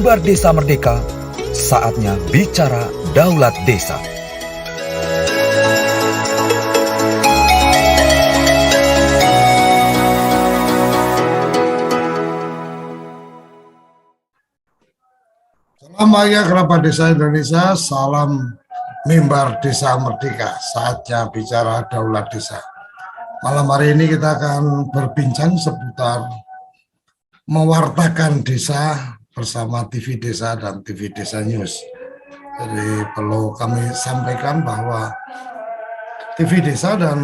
Mimbar Desa Merdeka, saatnya bicara Daulat Desa. Salam bahagia kerabat desa Indonesia, salam Mimbar Desa Merdeka, saatnya bicara Daulat Desa. Malam hari ini kita akan berbincang seputar mewartakan desa bersama TV Desa dan TV Desa News. Jadi perlu kami sampaikan bahwa TV Desa dan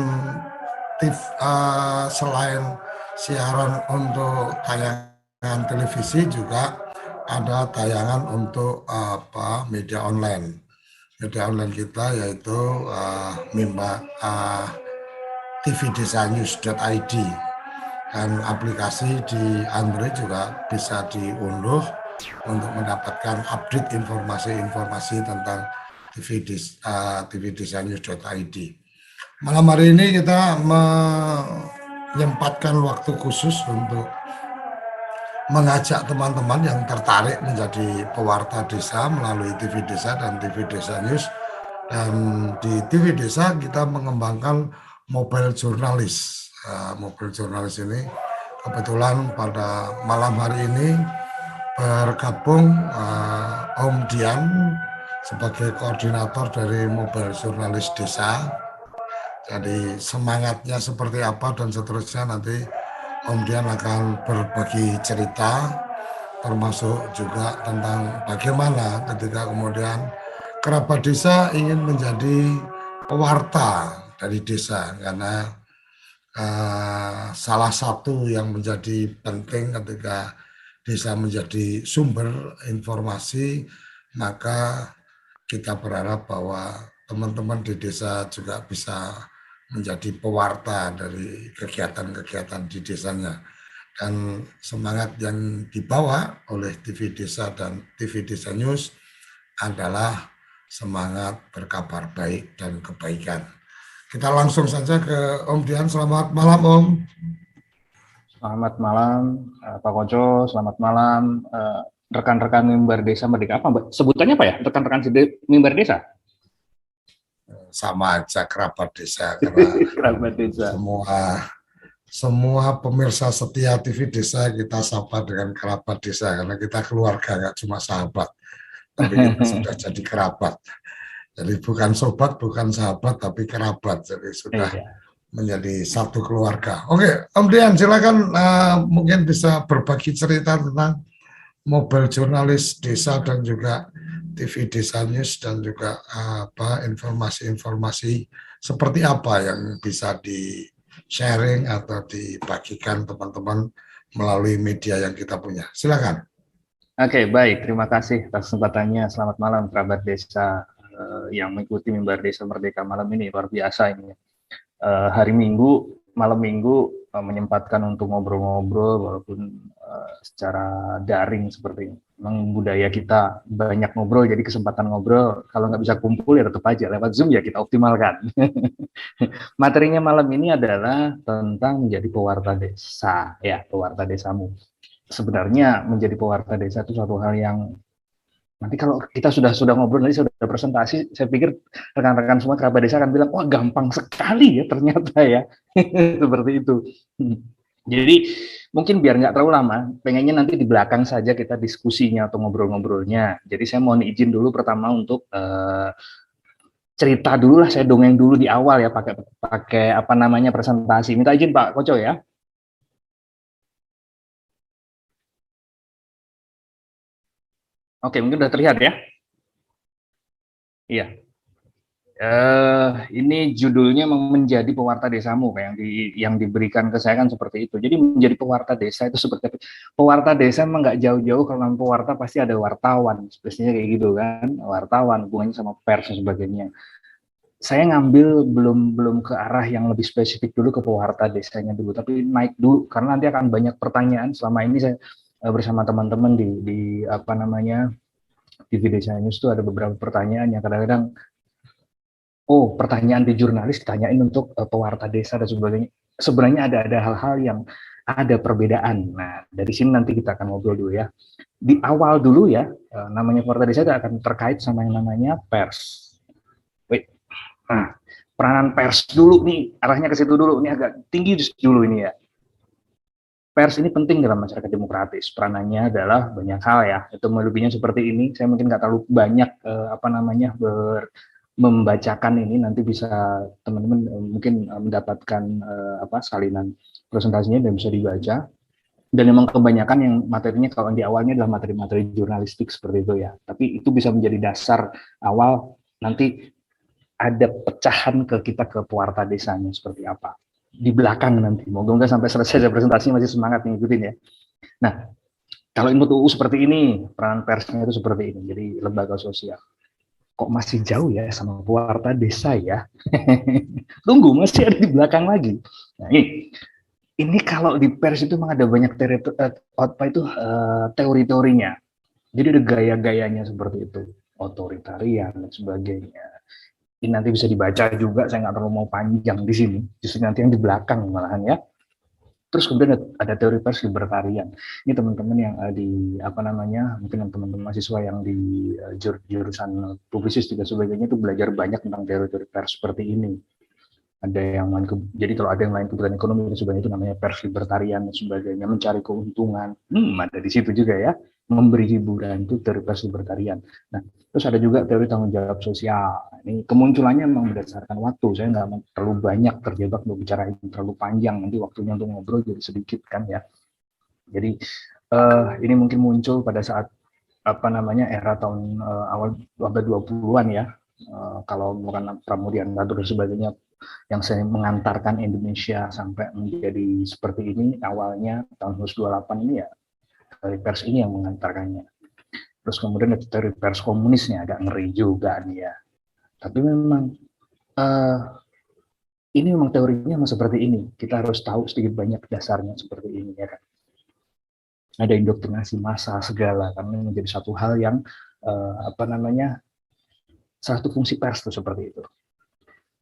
TV, selain siaran untuk tayangan televisi juga ada tayangan untuk media online. Media online kita yaitu tvdesanews.id, dan aplikasi di Android juga bisa diunduh untuk mendapatkan update informasi-informasi tentang tvdesanews.id. Malam hari ini kita menyempatkan waktu khusus untuk mengajak teman-teman yang tertarik menjadi pewarta desa melalui TV Desa dan TV Desa News. Dan di TV Desa kita mengembangkan mobile jurnalis. Mobile jurnalis ini kebetulan pada malam hari ini bergabung Om Dian sebagai koordinator dari mobile jurnalis desa. Jadi semangatnya seperti apa dan seterusnya nanti Om Dian akan berbagi cerita, termasuk juga tentang bagaimana ketika kemudian kerabat desa ingin menjadi pewarta dari desa, karena salah satu yang menjadi penting ketika desa menjadi sumber informasi, maka kita berharap bahwa teman-teman di desa juga bisa menjadi pewarta dari kegiatan-kegiatan di desanya. Dan semangat yang dibawa oleh TV Desa dan TV Desa News adalah semangat berkabar baik dan kebaikan. Kita langsung saja ke Om Dian. Selamat malam, Om. Selamat malam, Pak Koco. Selamat malam, rekan-rekan Mimbar Desa Merdeka. Apa sebutannya apa ya? Rekan-rekan Mimbar Desa? Sama aja kerabat desa, karena kerabat desa. Semua pemirsa setia TV Desa kita sapa dengan kerabat desa, karena kita keluarga, nggak cuma sahabat, tapi kita sudah jadi kerabat. Jadi bukan sobat, bukan sahabat, tapi kerabat. Jadi sudah menjadi satu keluarga. Oke, Om Dian, silakan mungkin bisa berbagi cerita tentang mobile jurnalis desa dan juga TV Desa News, dan juga informasi-informasi seperti apa yang bisa di-sharing atau dibagikan teman-teman melalui media yang kita punya. Silakan. Oke, baik. Terima kasih atas kesempatannya. Selamat malam kerabat desa yang mengikuti Mimbar Desa Merdeka malam ini. Luar biasa ini. Hari Minggu, malam Minggu menyempatkan untuk ngobrol-ngobrol walaupun secara daring seperti ini. Memang budaya kita banyak ngobrol, jadi kesempatan ngobrol kalau nggak bisa kumpul ya tetap aja lewat Zoom ya kita optimalkan. Materinya malam ini adalah tentang menjadi pewarta desa, ya pewarta desamu. Sebenarnya menjadi pewarta desa itu suatu hal yang nanti kalau kita sudah ngobrol, nanti sudah presentasi, saya pikir rekan-rekan semua kerabat desa akan bilang, wah gampang sekali ya ternyata ya, seperti itu. Jadi mungkin biar nggak terlalu lama, pengennya nanti di belakang saja kita diskusinya atau ngobrol-ngobrolnya. Jadi saya mohon izin dulu pertama untuk cerita dulu lah, saya dongeng dulu di awal ya, pakai apa namanya presentasi. Minta izin Pak Koco ya. Oke, mungkin sudah terlihat ya. Iya. Ini judulnya menjadi pewarta desamu, yang diberikan ke saya kan seperti itu. Jadi menjadi pewarta desa itu seperti apa? Pewarta desa memang nggak jauh-jauh, kalau pewarta pasti ada wartawan, biasanya kayak gitu kan, wartawan hubungannya sama pers dan sebagainya. Saya ngambil belum ke arah yang lebih spesifik dulu ke pewarta desanya dulu, tapi naik dulu karena nanti akan banyak pertanyaan. Selama ini saya bersama teman-teman di apa namanya TV Desa News itu ada beberapa pertanyaan yang kadang-kadang pertanyaan di jurnalis ditanyain untuk pewarta desa dan sebagainya. Sebenarnya ada hal-hal yang ada perbedaan. Nah, dari sini nanti kita akan ngobrol dulu ya. Di awal dulu ya, namanya Warta Desa akan terkait sama yang namanya pers. Wait. Nah, peranan pers dulu nih, arahnya ke situ dulu. Ini agak tinggi dulu ini ya. Pers ini penting dalam masyarakat demokratis. Peranannya adalah banyak hal ya. Itu melebihinya seperti ini. Saya mungkin nggak terlalu banyak membacakan ini. Nanti bisa teman-teman mungkin mendapatkan salinan presentasinya dan bisa dibaca. Dan memang kebanyakan yang materinya kalau di awalnya adalah materi-materi jurnalistik seperti itu ya. Tapi itu bisa menjadi dasar awal nanti ada pecahan ke kita ke pewarta desanya seperti apa. Di belakang nanti, moga-moga sampai selesai presentasinya masih semangat ngikutin ya. Nah, kalau input UU seperti ini, peran persnya itu seperti ini, jadi lembaga sosial. Kok masih jauh ya sama pewarta desa ya? Tunggu, masih ada di belakang lagi. Nah, ini kalau di pers itu memang ada banyak teori-teorinya. Jadi ada gaya-gayanya seperti itu, otoritarian dan sebagainya. Ini nanti bisa dibaca juga, saya nggak terlalu mau panjang di sini, justru nanti yang di belakang malahan ya. Terus kemudian ada teori pers libertarian. Ini teman-teman yang mungkin teman-teman mahasiswa yang di jurusan publisistik dan sebagainya itu belajar banyak tentang teori-teori pers seperti ini. Ada yang jadi kalau ada yang lain kebutuhan ekonomi dan sebagainya itu namanya pers libertarian dan sebagainya, mencari keuntungan. Ada di situ juga ya, memberi hiburan itu teori pers libertarian. Nah, terus ada juga teori tanggung jawab sosial. Ini kemunculannya memang berdasarkan waktu. Saya nggak terlalu banyak terjebak untuk bicara ini terlalu panjang. Nanti waktunya untuk ngobrol jadi sedikit kan ya. Jadi ini mungkin muncul pada saat era tahun awal abad 20-an ya. Kalau bukan Pramudian dan sebagainya yang saya mengantarkan Indonesia sampai menjadi seperti ini awalnya tahun 1928 ini ya dari pers ini yang mengantarkannya. Terus kemudian ada teori pers komunisnya agak ngeri juga nih ya. Tapi memang ini memang teorinya memang seperti ini. Kita harus tahu sedikit banyak dasarnya seperti ini ya kan. Ada indoktrinasi massa segala karena menjadi satu hal yang salah satu fungsi pers itu seperti itu.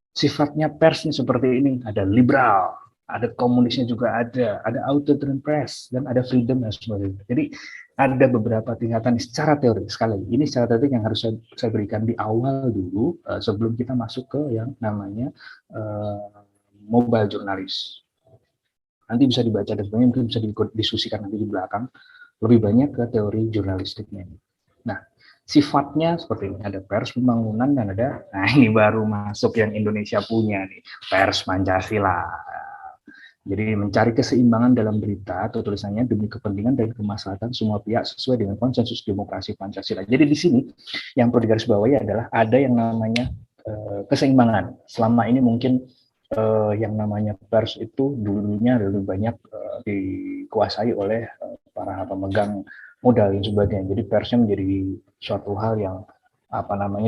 Sifatnya persnya seperti ini, ada liberal, ada komunisnya juga ada authoritarian press, dan ada freedom dan sebagainya. Jadi ada beberapa tingkatan secara teori. Sekali ini secara teori yang harus saya berikan di awal dulu sebelum kita masuk ke yang namanya mobile jurnalis. Nanti bisa dibaca dan sebagainya, mungkin bisa didiskusikan nanti di belakang. Lebih banyak ke teori jurnalistiknya. Nah, sifatnya seperti ini, ada pers pembangunan dan ada, nah ini baru masuk yang Indonesia punya nih, pers Pancasila. Jadi mencari keseimbangan dalam berita atau tulisannya demi kepentingan dan kemaslahatan semua pihak sesuai dengan konsensus demokrasi Pancasila. Jadi di sini yang perlu digarisbawahi adalah ada yang namanya keseimbangan. Selama ini mungkin yang namanya pers itu dulunya lebih banyak dikuasai oleh para pemegang modal dan sebagainya. Jadi persnya menjadi suatu hal yang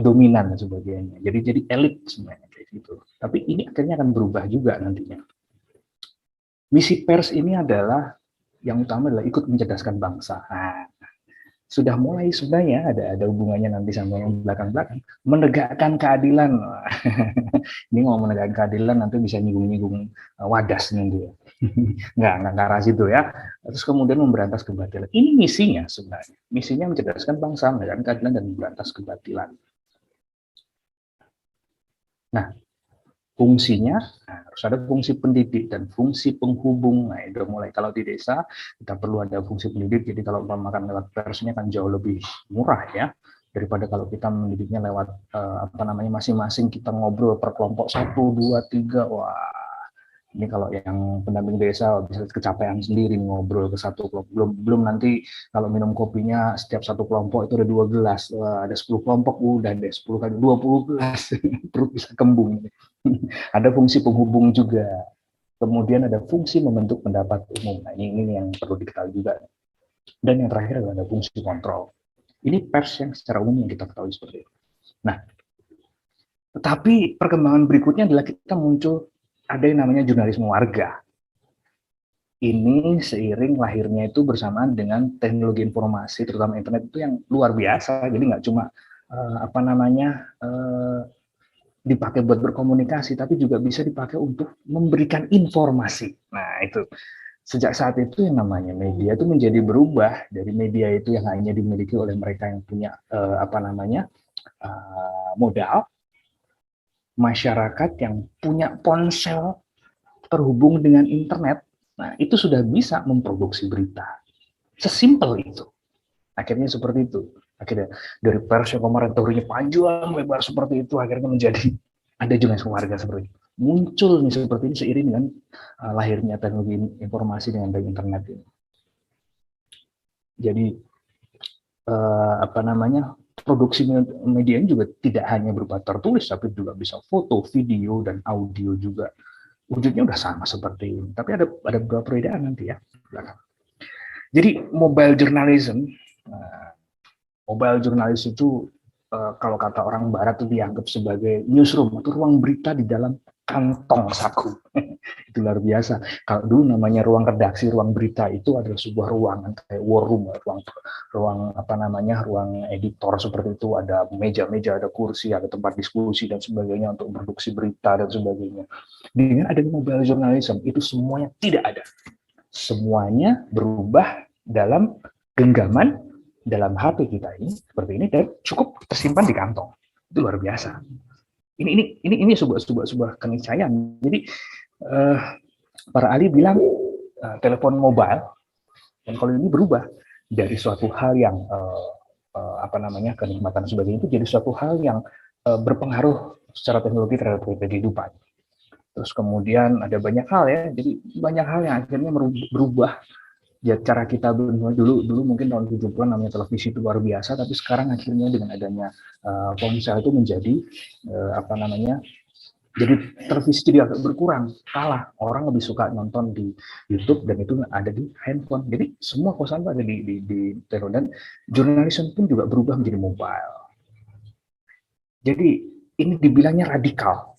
dominan dan sebagainya. Jadi elit sebenarnya kayak gitu. Tapi ini akhirnya akan berubah juga nantinya. Misi pers ini adalah yang utama adalah ikut mencerdaskan bangsa. Nah, sudah mulai sebenarnya ada hubungannya nanti sama yang belakang-belakang, menegakkan keadilan. Ini ngomong menegakkan keadilan nanti bisa nyinggung-nyinggung wadas nanti ya. Nggak arah situ ya. Terus kemudian memberantas kebatilan. Ini misinya sebenarnya. Misinya mencerdaskan bangsa, menegakkan keadilan dan memberantas kebatilan. Nah, fungsinya harus ada fungsi pendidik dan fungsi penghubung. Nah, itu mulai kalau di desa kita perlu ada fungsi pendidik. Jadi kalau makan lewat persnya kan jauh lebih murah ya daripada kalau kita mendidiknya lewat masing-masing kita ngobrol per kelompok 1, 2, 3. Wah, ini kalau yang pendamping desa bisa kecapean sendiri ngobrol ke satu kelompok. Belum nanti kalau minum kopinya setiap satu kelompok itu ada 2 gelas. Wah, ada 10 kelompok udah deh 10 kali 20 gelas. Perut bisa kembung. Ada fungsi penghubung juga. Kemudian ada fungsi membentuk pendapat umum. Nah, ini yang perlu diketahui juga. Dan yang terakhir adalah ada fungsi kontrol. Ini pers yang secara umum yang kita ketahui seperti itu. Nah, tetapi perkembangan berikutnya adalah kita muncul ada yang namanya jurnalisme warga. Ini seiring lahirnya itu bersamaan dengan teknologi informasi, terutama internet itu yang luar biasa. Jadi nggak cuma dipakai buat berkomunikasi, tapi juga bisa dipakai untuk memberikan informasi. Nah itu Sejak saat itu yang namanya media itu menjadi berubah dari media itu yang hanya dimiliki oleh mereka yang punya modal, masyarakat yang punya ponsel terhubung dengan internet. Nah, itu sudah bisa memproduksi berita. Sesimpel itu. Akhirnya seperti itu. Akhirnya dari pers yang kemarin teorinya panjang lebar seperti itu, akhirnya menjadi ada jurnalisme warga seperti itu. Muncul nih seperti ini seiring dengan lahirnya teknologi informasi dengan internet ini. Jadi produksi media ini juga tidak hanya berupa tertulis, tapi juga bisa foto, video, dan audio juga. Wujudnya udah sama seperti ini. Tapi ada beberapa perbedaan nanti ya. Jadi mobile journalism itu kalau kata orang barat itu dianggap sebagai newsroom atau ruang berita di dalam kantong saku. Itu luar biasa. Kalau dulu namanya ruang redaksi, ruang berita itu adalah sebuah ruangan kayak war room, ruang editor seperti itu, ada meja-meja, ada kursi, ada tempat diskusi dan sebagainya untuk produksi berita dan sebagainya. Dengan adanya mobile journalism itu semuanya tidak ada. Semuanya berubah dalam genggaman dalam HP kita ini seperti ini dan cukup tersimpan di kantong. Itu luar biasa. Ini sebuah keniscayaan. Jadi para ahli bilang telepon mobile dan kalau ini berubah dari suatu hal yang kenikmatan sebagainya itu jadi suatu hal yang berpengaruh secara teknologi terhadap kehidupan. Terus kemudian ada banyak hal ya. Jadi banyak hal yang akhirnya berubah. Ya, cara kita dulu mungkin tahun 70-an namanya televisi itu luar biasa, tapi sekarang akhirnya dengan adanya ponsel itu menjadi jadi televisi jadi agak berkurang, kalah. Orang lebih suka nonton di YouTube dan itu ada di handphone. Jadi semua kosan ada di telepon dan jurnalisme pun juga berubah menjadi mobile. Jadi ini dibilangnya radikal.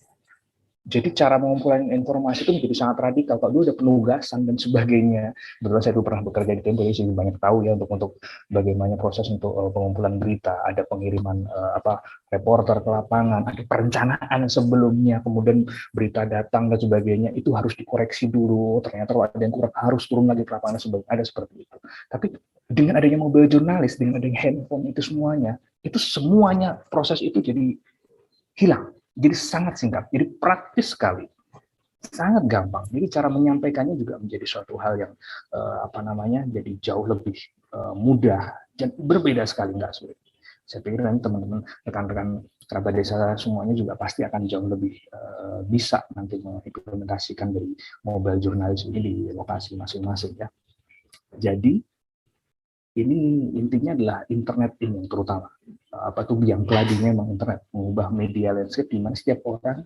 Jadi cara mengumpulkan informasi itu menjadi sangat radikal. Kalau dulu ada penugasan dan sebagainya. Betul, saya dulu pernah bekerja di Tempo, jadi banyak tahu ya untuk bagaimana proses untuk pengumpulan berita. Ada pengiriman reporter ke lapangan, ada perencanaan sebelumnya, kemudian berita datang dan sebagainya. Itu harus dikoreksi dulu. Ternyata ada yang kurang, harus turun lagi ke lapangan, ada seperti itu. Tapi dengan adanya mobile jurnalis, dengan adanya handphone itu semuanya proses itu jadi hilang. Jadi sangat singkat, jadi praktis sekali, sangat gampang. Jadi cara menyampaikannya juga menjadi suatu hal yang jadi jauh lebih mudah dan berbeda sekali, nggak sulit. Saya pikir nanti teman-teman, rekan-rekan kerabat desa semuanya juga pasti akan jauh lebih bisa nanti mengimplementasikan dari mobile journalism ini di lokasi masing-masing ya. Jadi ini intinya adalah internet ini terutama biang keladinya memang internet mengubah media landscape di mana setiap orang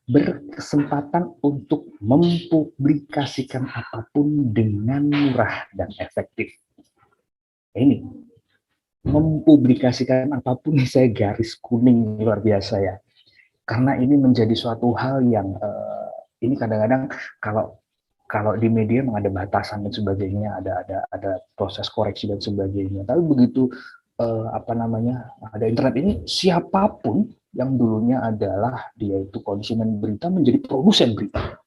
berkesempatan untuk mempublikasikan apapun dengan murah dan efektif. Ini mempublikasikan apapun, saya garis kuning luar biasa ya, karena ini menjadi suatu hal yang ini kadang-kadang kalau di media memang ada batasan dan sebagainya, ada proses koreksi dan sebagainya. Tapi begitu ada internet ini, siapapun yang dulunya adalah dia itu konsumen berita menjadi produsen berita.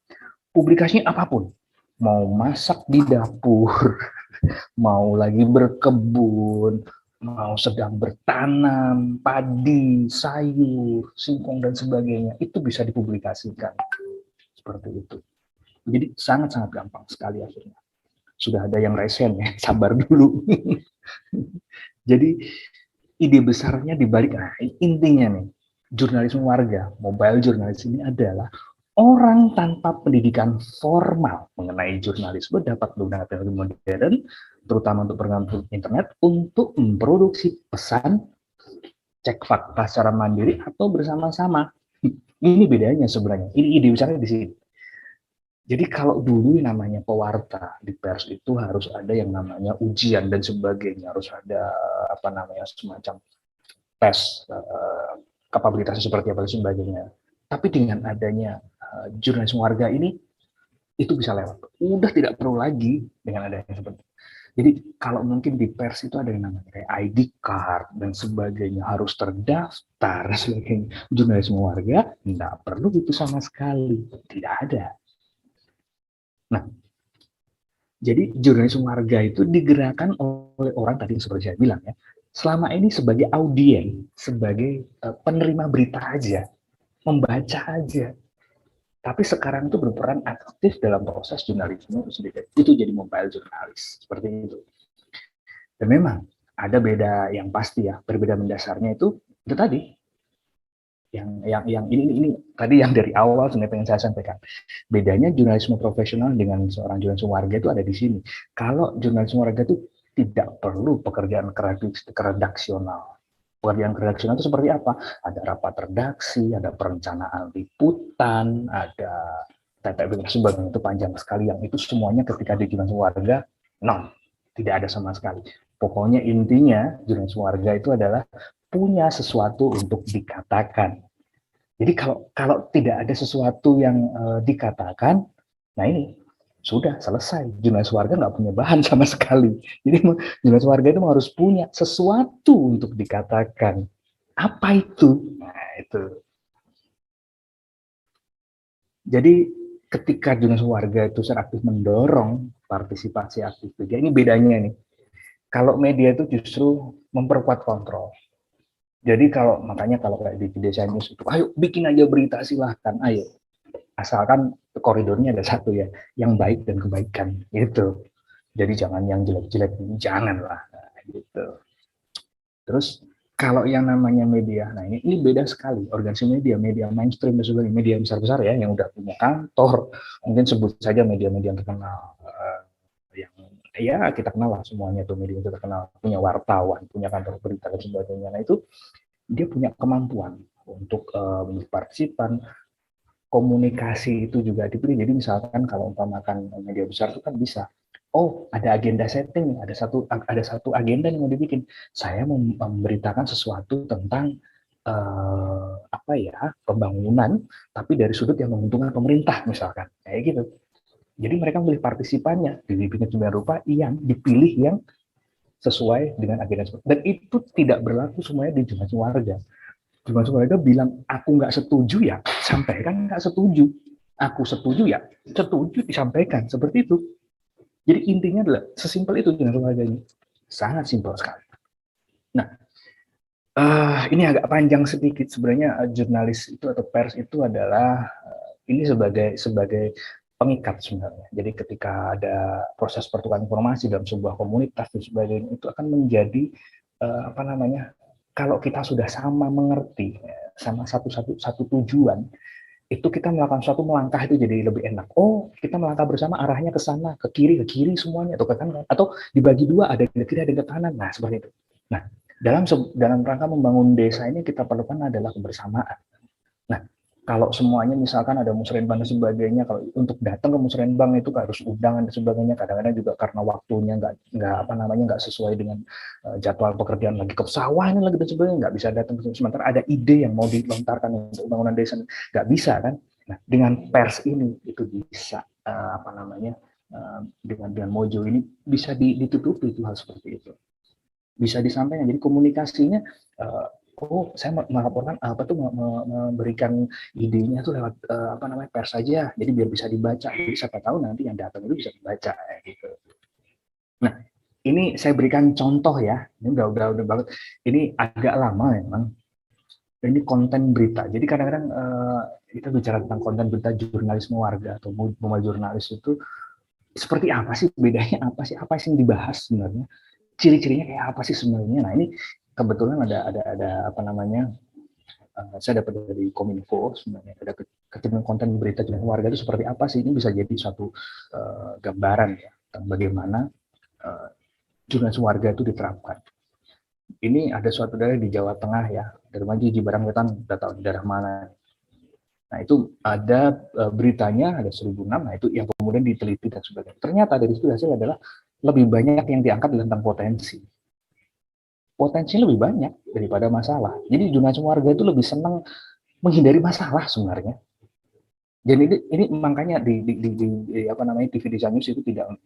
Publikasinya apapun, mau masak di dapur, mau lagi berkebun, mau sedang bertanam padi, sayur, singkong dan sebagainya, itu bisa dipublikasikan seperti itu. Jadi sangat-sangat gampang sekali akhirnya. Sudah ada yang resen ya, sabar dulu. Jadi ide besarnya dibalik, intinya nih, jurnalisme warga, mobile journalism ini adalah orang tanpa pendidikan formal mengenai jurnalisme dapat menggunakan teknologi modern, terutama untuk perkembangan internet, untuk memproduksi pesan, cek fakta secara mandiri atau bersama-sama. Ini bedanya sebenarnya. Ini ide besarnya di sini. Jadi kalau dulu namanya pewarta di pers itu harus ada yang namanya ujian dan sebagainya, harus ada semacam tes kapabilitasnya seperti apa dan sebagainya. Tapi dengan adanya jurnalisme warga ini itu bisa lewat. Udah tidak perlu lagi dengan adanya seperti itu. Jadi kalau mungkin di pers itu ada yang namanya kayak ID card dan sebagainya, harus terdaftar dan sebagainya. Jurnalisme warga tidak perlu itu sama sekali, tidak ada. Nah, Jadi jurnalisme warga itu digerakkan oleh orang tadi seperti saya bilang ya, selama ini sebagai audien, sebagai penerima berita aja, membaca aja. Tapi sekarang itu berperan aktif dalam proses jurnalisme itu sendiri. Itu jadi mobile jurnalis seperti itu. Dan memang ada beda yang pasti ya, berbeda mendasarnya itu tadi yang ini tadi yang dari awal sebenarnya pengen saya sampaikan. Bedanya jurnalisme profesional dengan seorang jurnalisme warga itu ada di sini. Kalau jurnalisme warga itu tidak perlu pekerjaan redaksional. Pekerjaan redaksional itu seperti apa? Ada rapat redaksi, ada perencanaan liputan, ada tetek dan sebagainya, itu panjang sekali. Yang itu semuanya ketika di jurnalisme warga, no, tidak ada sama sekali. Pokoknya intinya jurnalisme warga itu adalah punya sesuatu untuk dikatakan. Jadi kalau tidak ada sesuatu yang dikatakan, nah ini sudah selesai. Jurnalis warga nggak punya bahan sama sekali. Jadi jurnalis warga itu harus punya sesuatu untuk dikatakan. Apa itu? Nah itu. Jadi ketika jurnalis warga itu secara aktif mendorong partisipasi aktif media, ini bedanya nih. Kalau media itu justru memperkuat kontrol. Jadi makanya kalau kayak di Desa News itu, ayo bikin aja berita silahkan, ayo. Asalkan koridornya ada satu ya, yang baik dan kebaikan, gitu. Jadi jangan yang jelek-jelek, jangan lah, gitu. Terus kalau yang namanya media, nah ini beda sekali. Organisasi media mainstream dan sebagainya, media besar-besar ya, yang udah punya kantor, mungkin sebut saja media-media yang terkenal, yang ya kita kenal lah semuanya tuh media yang terkenal, punya wartawan, punya kantor berita dan sebagainya. Nah itu dia punya kemampuan untuk menjadi partisipan, komunikasi itu juga dipilih. Jadi misalkan kalau umpamakan media besar itu kan bisa, oh ada agenda setting, ada satu agenda yang mau dibikin. Saya memberitakan sesuatu tentang apa ya, pembangunan, tapi dari sudut yang menguntungkan pemerintah misalkan, kayak gitu. Jadi mereka memilih partisipannya, dibikin sembilan rupa yang dipilih yang sesuai dengan agenda. Dan itu tidak berlaku semuanya di jurnalisme warga. Jurnalisme warga bilang, aku nggak setuju ya, sampaikan nggak setuju. Aku setuju ya, setuju disampaikan. Seperti itu. Jadi intinya adalah sesimpel itu jurnalisme warga ini. Sangat simpel sekali. Nah, ini agak panjang sedikit. Sebenarnya jurnalis itu atau pers itu adalah ini sebagai pengikat sebenarnya. Jadi ketika ada proses pertukaran informasi dalam sebuah komunitas dan sebagainya, itu akan menjadi apa namanya, kalau kita sudah sama mengerti sama satu tujuan, itu kita melakukan suatu melangkah itu jadi lebih enak. Oh, kita melangkah bersama arahnya ke sana, ke kiri semuanya, atau ke kanan, atau dibagi dua, ada ke kiri, ada ke kanan. Nah, seperti itu. Nah, dalam rangka membangun desa ini kita perlukan adalah kebersamaan. Nah, kalau semuanya misalkan ada musrenbang dan sebagainya, kalau untuk datang ke musrenbang itu harus undangan dan sebagainya, kadang-kadang juga karena waktunya nggak sesuai dengan jadwal pekerjaan, lagi ke sawah ini lagi dan sebagainya, nggak bisa datang. Sementara ada ide yang mau dilontarkan untuk pembangunan desa, nggak bisa kan. Nah, dengan pers ini itu bisa dengan Mojo ini bisa ditutupi itu hal seperti itu, bisa disampaikan. Jadi komunikasinya oh saya melaporkan memberikan idenya tuh lewat pers saja, jadi biar bisa dibaca, jadi siapa tahu nanti yang datang itu bisa dibaca gitu. Nah ini saya berikan contoh ya, ini udah banget, ini agak lama memang, ini konten berita. Jadi kadang-kadang kita bicara tentang konten berita jurnalisme warga atau mobile jurnalis itu seperti apa sih, bedanya apa sih yang dibahas sebenarnya, ciri-cirinya kayak apa sih sebenarnya. Nah ini kebetulan ada saya dapat dari Kominfo sebenarnya, ada ketimbang konten berita jurnalisme warga itu seperti apa sih. Ini bisa jadi suatu gambaran ya tentang bagaimana jurnalisme warga itu diterapkan. Ini ada suatu daerah di Jawa Tengah ya, dari Maji Barang Wetan, udah tahu di daerah mana. Nah itu ada beritanya, ada 1006, nah itu yang kemudian diteliti dan sebagainya. Ternyata dari situ hasil adalah lebih banyak yang diangkat tentang potensi. Potensinya lebih banyak daripada masalah. Jadi jurnalisme warga itu lebih senang menghindari masalah sebenarnya. Jadi ini makanya di TV Desa News itu tidak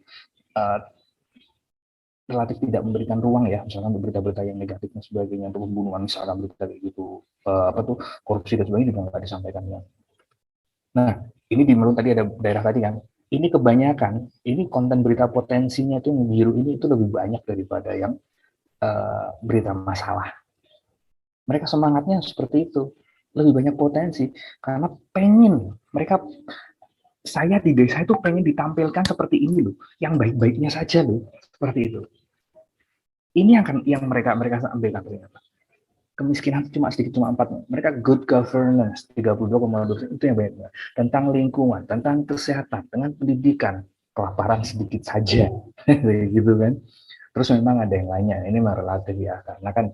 relatif tidak memberikan ruang ya, misalkan berita-berita yang negatif dan sebagainya, untuk pembunuhan misalkan, berita kayak gitu, korupsi dan sebagainya juga nggak disampaikan ya. Nah ini di Merun tadi ada daerah tadi kan, ini kebanyakan, ini konten berita potensinya itu yang biru ini itu lebih banyak daripada yang berita masalah. Mereka semangatnya seperti itu, lebih banyak potensi karena pengen mereka, saya di desa itu pengen ditampilkan seperti ini loh, yang baik-baiknya saja loh, seperti itu. Ini yang mereka sampaikan ternyata. Kemiskinan cuma sedikit, cuma 4. Mereka good governance 32,2 itu yang banyak. Tentang lingkungan, tentang kesehatan, dengan pendidikan, kelaparan sedikit saja, gitu kan. Terus memang ada yang lainnya, ini memang relatif ya, karena kan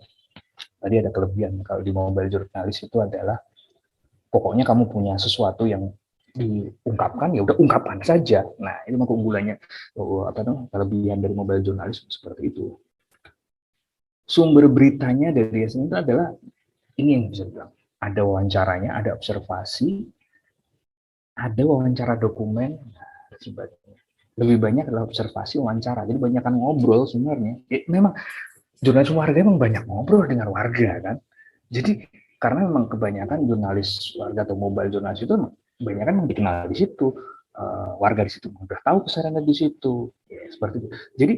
tadi ada kelebihan kalau di mobile jurnalis itu adalah pokoknya kamu punya sesuatu yang diungkapkan ya udah ungkapkan saja. Nah ini mah keunggulannya, kelebihan dari mobile jurnalis seperti itu. Sumber beritanya dari SN itu adalah ini yang bisa bilang ada wawancaranya, ada observasi, ada wawancara dokumen, dan sebagainya. Lebih banyak adalah observasi, wawancara. Jadi banyak kan ngobrol sebenarnya. Memang jurnalis warga memang banyak ngobrol dengan warga kan. Jadi karena memang kebanyakan jurnalis warga atau mobile jurnalis itu banyak kan dikenal di situ, warga di situ udah tahu kesarannya di situ, ya, seperti itu. Jadi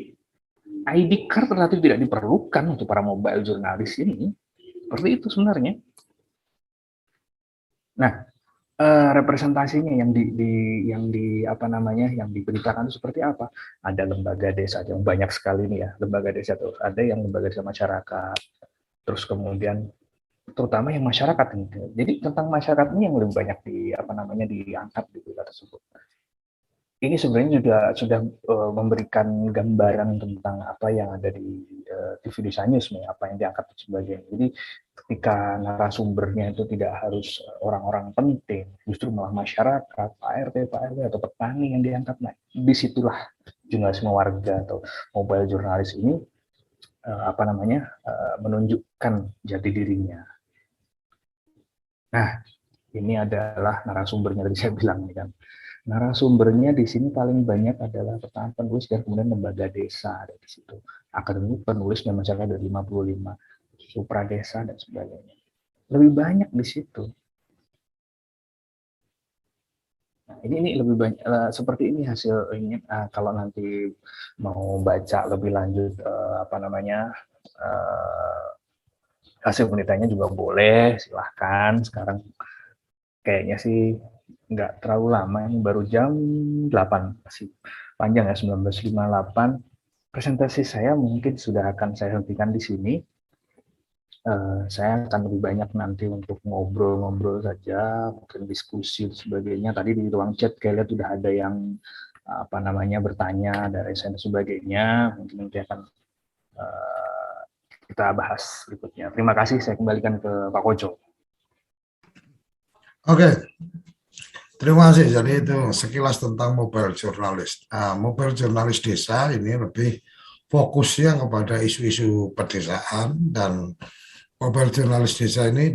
ID card relatif tidak diperlukan untuk para mobile jurnalis ini, seperti itu sebenarnya. Nah, representasinya yang yang diberitakan itu seperti apa? Ada lembaga desa yang banyak sekali nih ya, lembaga desa tuh. Ada yang lembaga desa masyarakat, terus kemudian terutama yang masyarakat ini. Jadi tentang masyarakat ini yang lebih banyak diangkat di berita tersebut. Ini sebenarnya sudah memberikan gambaran tentang apa yang ada di TV Desa News, apa yang diangkat dan sebagainya. Jadi ketika narasumbernya itu tidak harus orang-orang penting, justru malah masyarakat, Pak RT atau petani yang diangkat. Nah, disitulah jurnalisme warga atau mobile jurnalis ini menunjukkan jati dirinya. Nah, ini adalah narasumbernya tadi saya bilang kan. Narasumbernya di sini paling banyak adalah pertama penulis dan kemudian lembaga desa ada di situ. Akademi penulis dan masyarakat ada 55, supra desa dan sebagainya. Lebih banyak di situ. Nah, ini lebih banyak seperti ini hasil ini kalau nanti mau baca lebih lanjut hasil penelitiannya juga boleh, silahkan. Sekarang kayaknya sih nggak terlalu lama, ini baru jam 8, masih panjang ya, 19.58. Presentasi saya mungkin sudah akan saya hentikan di sini. Saya akan lebih banyak nanti untuk ngobrol-ngobrol saja, mungkin diskusi dan sebagainya. Tadi di ruang chat kayak lihat sudah ada yang bertanya dari saya dan sebagainya. Mungkin nanti akan kita bahas berikutnya. Terima kasih, saya kembalikan ke Pak Koco. Oke. Terima kasih. Jadi itu sekilas tentang mobile jurnalis. Mobile jurnalis desa ini lebih fokusnya kepada isu-isu pedesaan, dan mobile jurnalis desa ini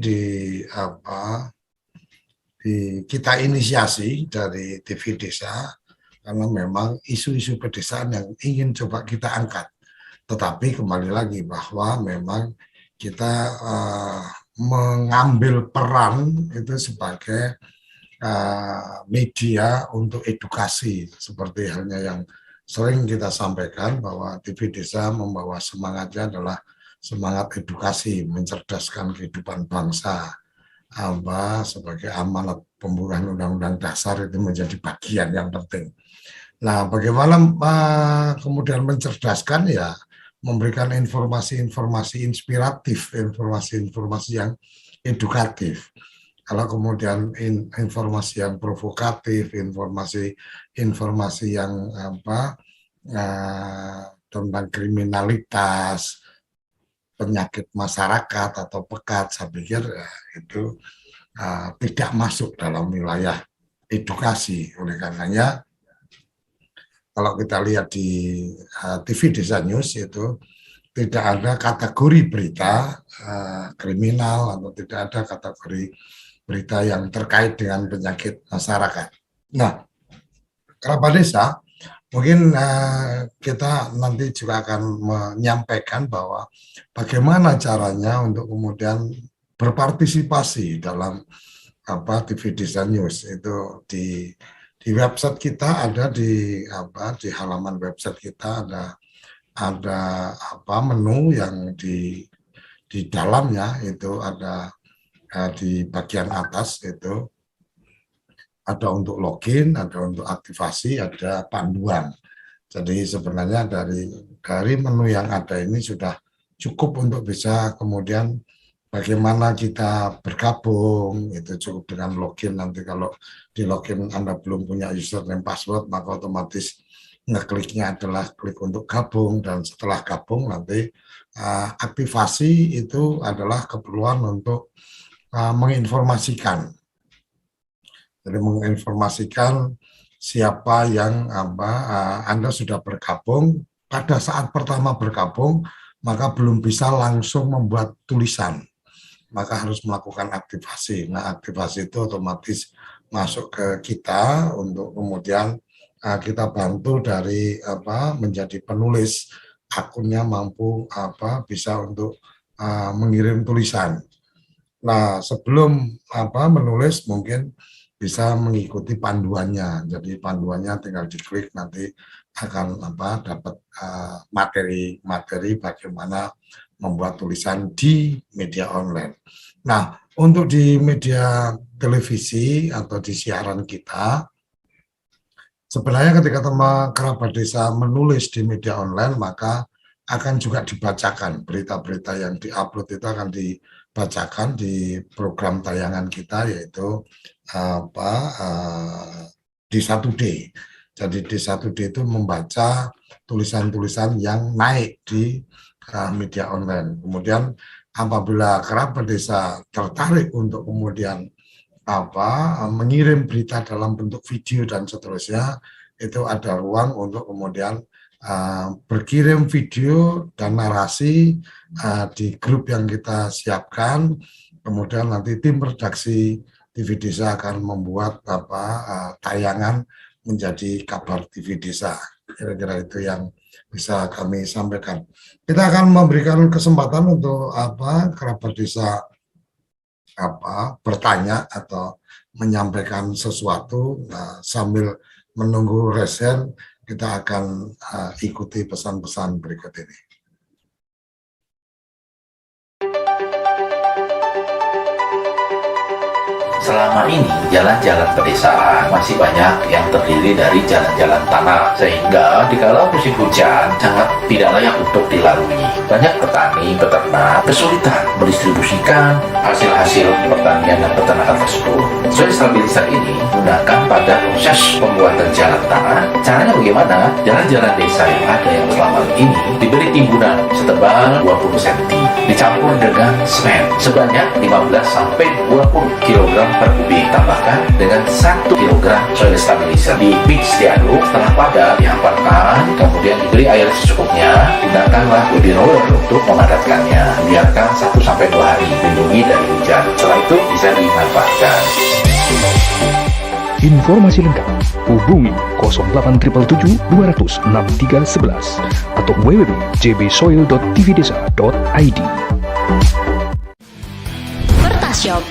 kita inisiasi dari TV Desa karena memang isu-isu pedesaan yang ingin coba kita angkat. Tetapi kembali lagi bahwa memang kita mengambil peran itu sebagai media untuk edukasi, seperti halnya yang sering kita sampaikan bahwa TV Desa membawa semangatnya adalah semangat edukasi, mencerdaskan kehidupan bangsa. Sebagai amanat pembukaan Undang-Undang Dasar itu menjadi bagian yang penting. Nah, bagaimana kemudian mencerdaskan, ya memberikan informasi-informasi inspiratif, informasi-informasi yang edukatif. Kalau kemudian informasi yang provokatif, informasi yang tentang kriminalitas, penyakit masyarakat atau pekat, saya pikir itu tidak masuk dalam wilayah edukasi. Oleh karenanya, kalau kita lihat di TV Desa News itu tidak ada kategori berita kriminal atau tidak ada kategori berita yang terkait dengan penyakit masyarakat. Nah, kerabat desa, mungkin kita nanti juga akan menyampaikan bahwa bagaimana caranya untuk kemudian berpartisipasi dalam TV Desa News itu di Di website kita ada di halaman website kita ada menu yang di dalamnya itu ada di bagian atas itu ada untuk login, ada untuk aktivasi, ada panduan. Jadi sebenarnya dari menu yang ada ini sudah cukup untuk bisa kemudian bagaimana kita bergabung, itu cukup dengan login. Nanti kalau di login Anda belum punya username password, maka otomatis ngekliknya adalah klik untuk gabung, dan setelah gabung nanti aktivasi itu adalah keperluan untuk menginformasikan. Jadi menginformasikan siapa yang Anda sudah bergabung. Pada saat pertama bergabung, maka belum bisa langsung membuat tulisan, maka harus melakukan aktivasi. Nah, aktivasi itu otomatis masuk ke kita untuk kemudian kita bantu dari menjadi penulis, akunnya mampu bisa untuk mengirim tulisan. Nah, sebelum menulis mungkin bisa mengikuti panduannya. Jadi panduannya tinggal diklik, nanti akan dapat materi bagaimana membuat tulisan di media online. Nah, untuk di media televisi atau di siaran kita, sebenarnya ketika teman kerabat desa menulis di media online, maka akan juga dibacakan berita-berita yang diupload, itu akan dibacakan di program tayangan kita, yaitu D1D. Jadi D1D itu membaca tulisan-tulisan yang naik di media online. Kemudian apabila kerabat desa tertarik untuk kemudian mengirim berita dalam bentuk video dan seterusnya, itu ada ruang untuk kemudian berkirim video dan narasi di grup yang kita siapkan. Kemudian nanti tim redaksi TV Desa akan membuat tayangan menjadi kabar TV Desa. Kira-kira itu yang bisa kami sampaikan. Kita akan memberikan kesempatan untuk kerabat desa bertanya atau menyampaikan sesuatu. Sambil menunggu resen, kita akan ikuti pesan-pesan berikut ini. Selama ini, jalan-jalan pedesaan masih banyak yang terdiri dari jalan-jalan tanah, sehingga dikala musim hujan sangat tidak layak untuk dilalui. Banyak petani, peternak kesulitan mendistribusikan hasil-hasil pertanian dan peternakan tersebut. Soil stabilizer ini menggunakan pada proses pembuatan jalan tanah. Caranya bagaimana? Jalan-jalan desa yang ada yang selama ini diberi timbunan setebal 20 cm, dicampur dengan semen sebanyak 15-20 kg per kubik, tambahkan dengan 1 kg soil stabilizer, di mix diaduk. Setelah padat dihamparkan, kemudian diberi air secukupnya. Gunakanlah body roller untuk memadatkannya. Biarkan 1-2 hari, lindungi dari hujan. Setelah itu bisa dimanfaatkan. Informasi lengkap hubungi 0877 200 6311 atau www.jbsoil.tvdesa.id. Pertashop.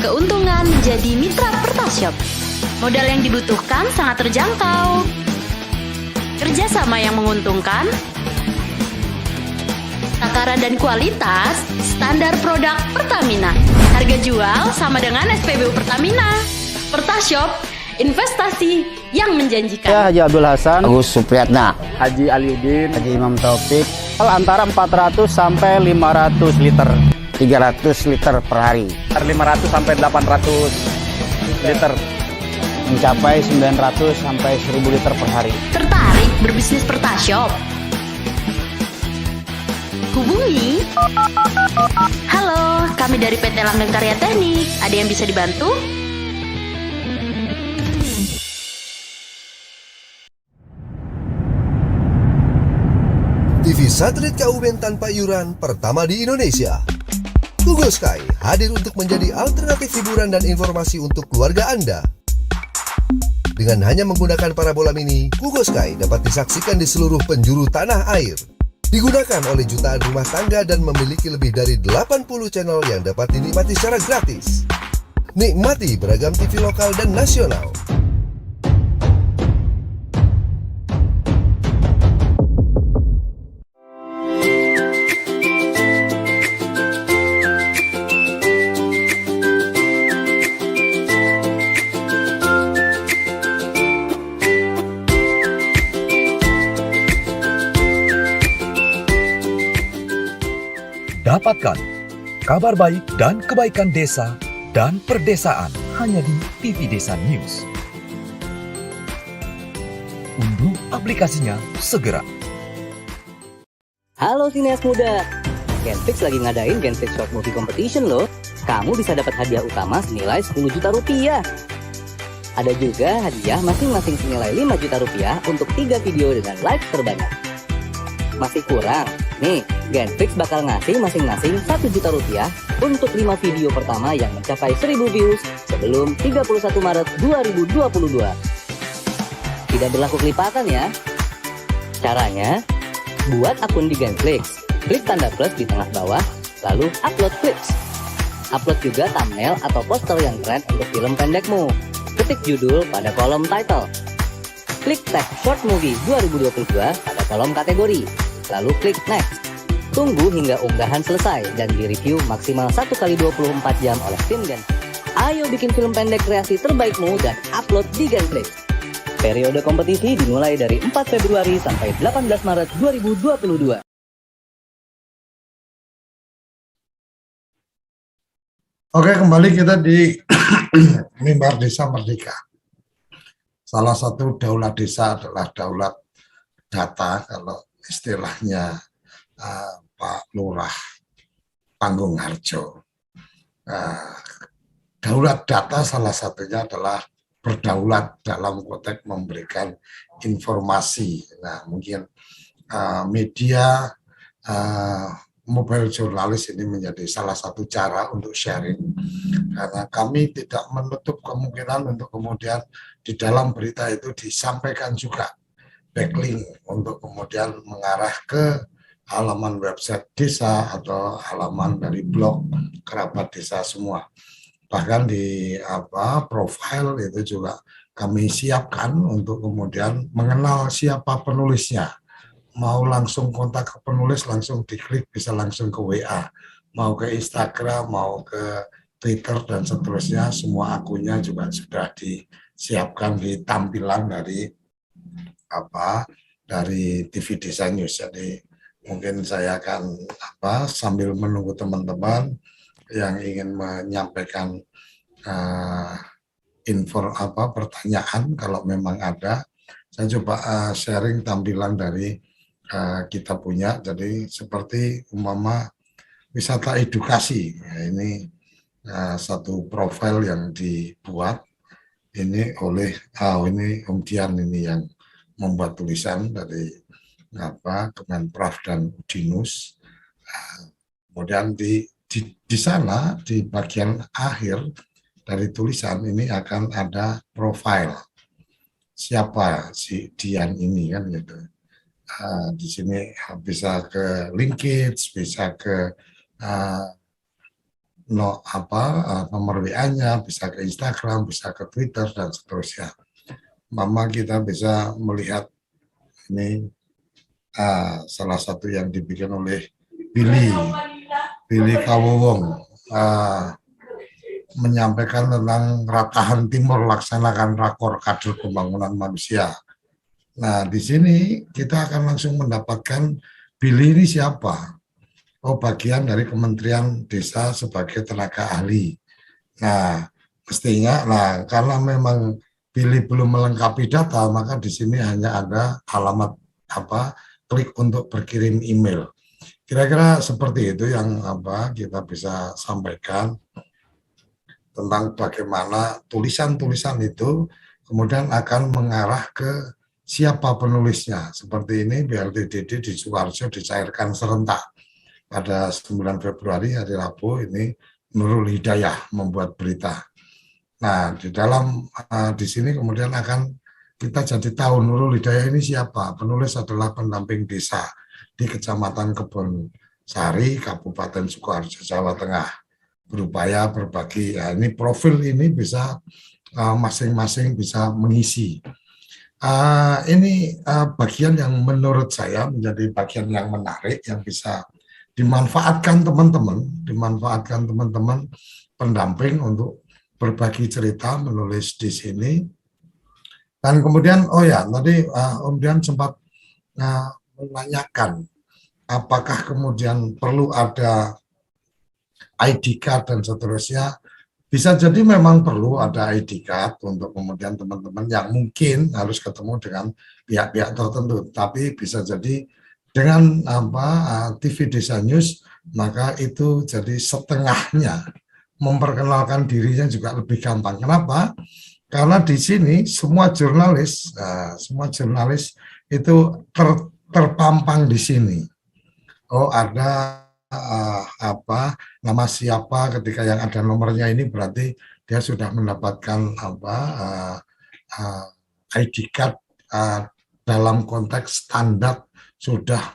Keuntungan menjadi mitra Pertashop. Modal yang dibutuhkan sangat terjangkau. Kerjasama yang menguntungkan. Takaran dan kualitas standar produk Pertamina. Harga jual sama dengan SPBU Pertamina. Pertashop, investasi yang menjanjikan. Saya Haji Abdul Hasan, Agus Supriyatna, Haji Aliuddin, Haji Imam Taufik, antara 400 sampai 500 liter, 300 liter per hari, 500 sampai 800 liter, mencapai 900 sampai 1000 liter per hari. Tertarik berbisnis Pertashop? Hubungi. Halo, kami dari PT Langgeng Karya Teknik. Ada yang bisa dibantu? TV satelit KUBN tanpa iuran pertama di Indonesia. Google Sky hadir untuk menjadi alternatif hiburan dan informasi untuk keluarga Anda. Dengan hanya menggunakan parabola mini, Google Sky dapat disaksikan di seluruh penjuru tanah air. Digunakan oleh jutaan rumah tangga dan memiliki lebih dari 80 channel yang dapat dinikmati secara gratis. Nikmati beragam TV lokal dan nasional. Dapatkan kabar baik dan kebaikan desa dan perdesaan hanya di TV Desa News. Unduh aplikasinya segera. Halo Sineas Muda, Genflix lagi ngadain Genflix Short Movie Competition loh. Kamu bisa dapat hadiah utama senilai 10 juta rupiah. Ada juga hadiah masing-masing senilai 5 juta rupiah untuk 3 video dengan like terbanyak. Masih kurang? Nih, Genflix bakal ngasih masing-masing 1 juta rupiah untuk 5 video pertama yang mencapai 1000 views sebelum 31 Maret 2022. Tidak berlaku kelipatan ya. Caranya, buat akun di Genflix, klik tanda plus di tengah bawah, lalu upload clips. Upload juga thumbnail atau poster yang keren untuk film pendekmu. Ketik judul pada kolom title. Klik tag Short Movie 2022 pada kolom kategori. Lalu klik next. Tunggu hingga unggahan selesai dan direview maksimal 1 kali 24 jam oleh tim Genflix. Ayo bikin film pendek kreasi terbaikmu dan upload di Genflix. Periode kompetisi dimulai dari 4 Februari sampai 18 Maret 2022. Oke, kembali kita di Mimbar Desa Merdeka. Salah satu daulat desa adalah daulat data, kalau istilahnya Pak Lurah Panggung Harjo. Daulat data salah satunya adalah berdaulat dalam konteks memberikan informasi. Nah, mungkin media mobile jurnalis ini menjadi salah satu cara untuk sharing. Karena kami tidak menutup kemungkinan untuk kemudian di dalam berita itu disampaikan juga backlink untuk kemudian mengarah ke halaman website desa atau halaman dari blog kerabat desa semua. Bahkan di profile itu juga kami siapkan untuk kemudian mengenal siapa penulisnya. Mau langsung kontak ke penulis, langsung diklik, bisa langsung ke WA. Mau ke Instagram, mau ke Twitter, dan seterusnya, semua akunnya juga sudah disiapkan di tampilan dari TV Desa News. Jadi mungkin saya akan sambil menunggu teman-teman yang ingin menyampaikan pertanyaan, kalau memang ada, saya coba sharing tampilan dari kita punya. Jadi seperti umpama wisata edukasi, ini satu profil yang dibuat ini oleh ini Om Dian ini yang membuat tulisan dari Kemenprov dan Udinus. Kemudian di sana di bagian akhir dari tulisan ini akan ada profil siapa si Dian ini kan gitu. Di sini bisa ke linkage, bisa ke nomor WA-nya, bisa ke Instagram, bisa ke Twitter, dan seterusnya. Mama kita bisa melihat ini salah satu yang dibikin oleh Billy Kawowong, menyampaikan tentang Ratahan Timur laksanakan rakor kader pembangunan manusia. Nah, di sini kita akan langsung mendapatkan Billy ini siapa. Oh, bagian dari Kementerian Desa sebagai tenaga ahli. Nah, mestinya, karena memang Billy belum melengkapi data, maka di sini hanya ada alamat klik untuk berkirim email. Kira-kira seperti itu yang kita bisa sampaikan tentang bagaimana tulisan-tulisan itu kemudian akan mengarah ke siapa penulisnya. Seperti ini BLTDD di Sukoharjo dicairkan serentak pada 9 Februari hari Rabu ini. Nurul Hidayah membuat berita. Nah, di sini kemudian akan kita jadi tahu Nurul Hidayah ini siapa. Penulis adalah pendamping desa di Kecamatan Kebon Sari, Kabupaten Sukoharjo, Jawa Tengah. berupaya berbagi. Ya, ini profil ini bisa masing-masing bisa mengisi. Ini bagian yang menurut saya menjadi bagian yang menarik yang bisa dimanfaatkan teman-teman pendamping untuk berbagi cerita, menulis di sini. Dan kemudian, oh ya, tadi Om Dian sempat menanyakan apakah kemudian perlu ada ID card dan seterusnya. Bisa jadi memang perlu ada ID card untuk kemudian teman-teman yang mungkin harus ketemu dengan pihak-pihak tertentu. Tapi bisa jadi dengan TV Desa News, maka itu jadi setengahnya. Memperkenalkan dirinya juga lebih gampang. Kenapa? Karena di sini semua jurnalis itu terpampang di sini. Oh, ada nama siapa, ketika yang ada nomornya ini berarti dia sudah mendapatkan ID card dalam konteks standar, sudah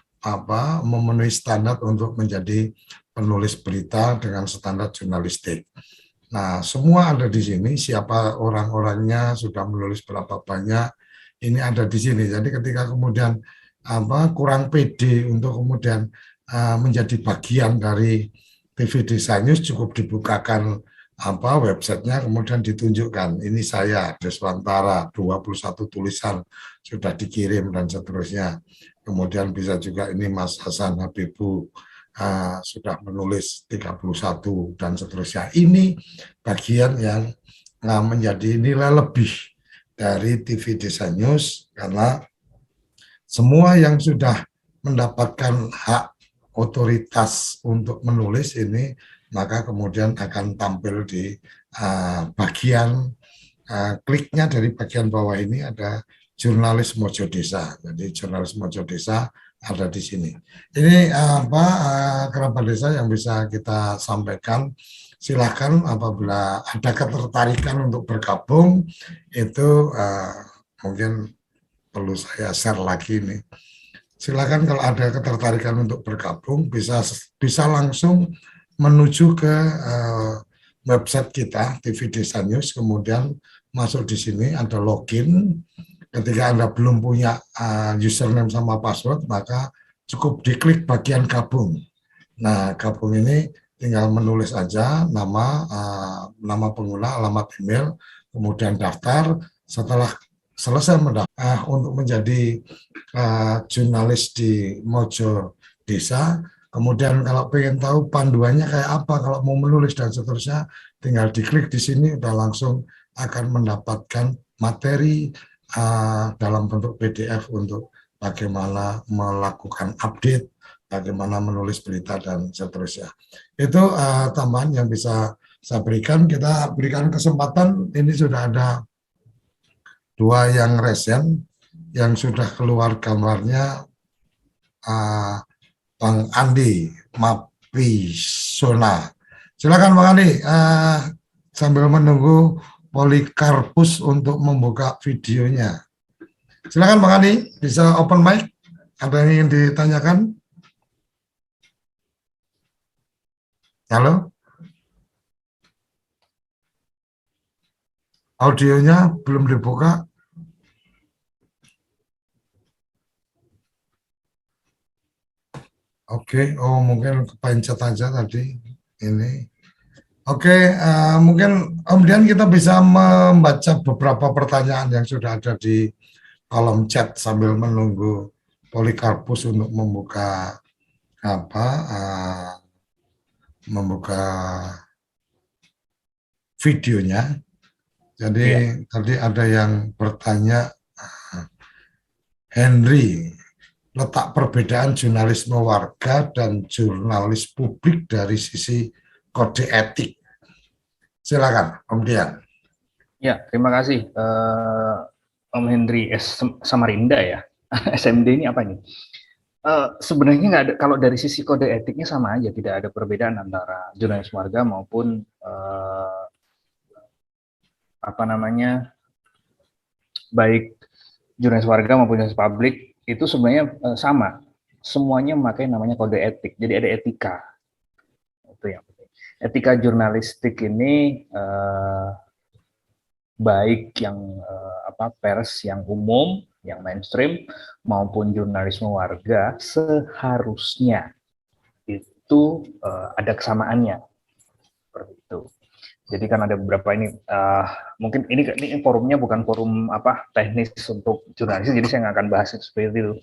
memenuhi standar untuk menjadi penulis berita dengan standar jurnalistik. Nah, semua ada di sini, siapa orang-orangnya, sudah menulis berapa banyak, ini ada di sini. Jadi ketika kemudian kurang pede untuk kemudian menjadi bagian dari TV Desa News, cukup dibukakan websitenya, kemudian ditunjukkan ini saya Deswantara, 21 tulisan sudah dikirim dan seterusnya. Kemudian bisa juga ini Mas Hasan Habibu sudah menulis 31 dan seterusnya. Ini bagian yang menjadi nilai lebih dari TV Desa News, karena semua yang sudah mendapatkan hak otoritas untuk menulis ini, maka kemudian akan tampil di bagian kliknya dari bagian bawah ini ada jurnalis Mojo Desa. Jadi jurnalis Mojo Desa ada di sini. Ini kerabat desa yang bisa kita sampaikan. Silakan apabila ada ketertarikan untuk bergabung, itu mungkin perlu saya share lagi nih. Silakan kalau ada ketertarikan untuk bergabung, bisa langsung menuju ke website kita TV Desa News, kemudian masuk di sini ada login. Ketika Anda belum punya username sama password, maka cukup diklik bagian gabung. Nah, gabung ini tinggal menulis aja nama pengguna, alamat email, kemudian daftar. Setelah selesai mendaftar untuk menjadi jurnalis di Mojo Desa, kemudian kalau pengen tahu panduannya kayak apa, kalau mau menulis dan seterusnya, tinggal diklik di sini, udah langsung akan mendapatkan materi dalam bentuk PDF untuk bagaimana melakukan update, bagaimana menulis berita dan seterusnya. Itu tambahan yang bisa saya berikan. Kita berikan kesempatan, ini sudah ada 2 yang resen yang sudah keluar gambarnya, Bang Andi Mapisona. Silakan Bang Andi, sambil menunggu Polikarpus untuk membuka videonya. Silakan Bang Andi, bisa open mic. Ada yang ingin ditanyakan? Halo? Audionya belum dibuka. Oke, oh mungkin kepencet aja tadi ini. Oke, mungkin kemudian kita bisa membaca beberapa pertanyaan yang sudah ada di kolom chat sambil menunggu Polikarpus untuk membuka membuka videonya. Jadi tadi ada yang bertanya, Henry, letak perbedaan jurnalisme warga dan jurnalis publik dari sisi kode etik. Silakan, Om Dian. Ya, terima kasih Om Henry S. Samarinda ya. SMD ini apa ini? Sebenarnya nggak ada, kalau dari sisi kode etiknya sama aja, tidak ada perbedaan antara jurnalis warga maupun baik jurnalis warga maupun jurnalis publik itu sebenarnya sama, semuanya memakai namanya kode etik, jadi ada etika. Itu yang penting. etika jurnalistik ini baik yang pers yang umum, yang mainstream maupun jurnalisme warga seharusnya itu ada kesamaannya seperti itu. Jadi kan ada beberapa ini mungkin ini forumnya bukan forum teknis untuk jurnalis, jadi saya nggak akan bahas itu seperti itu.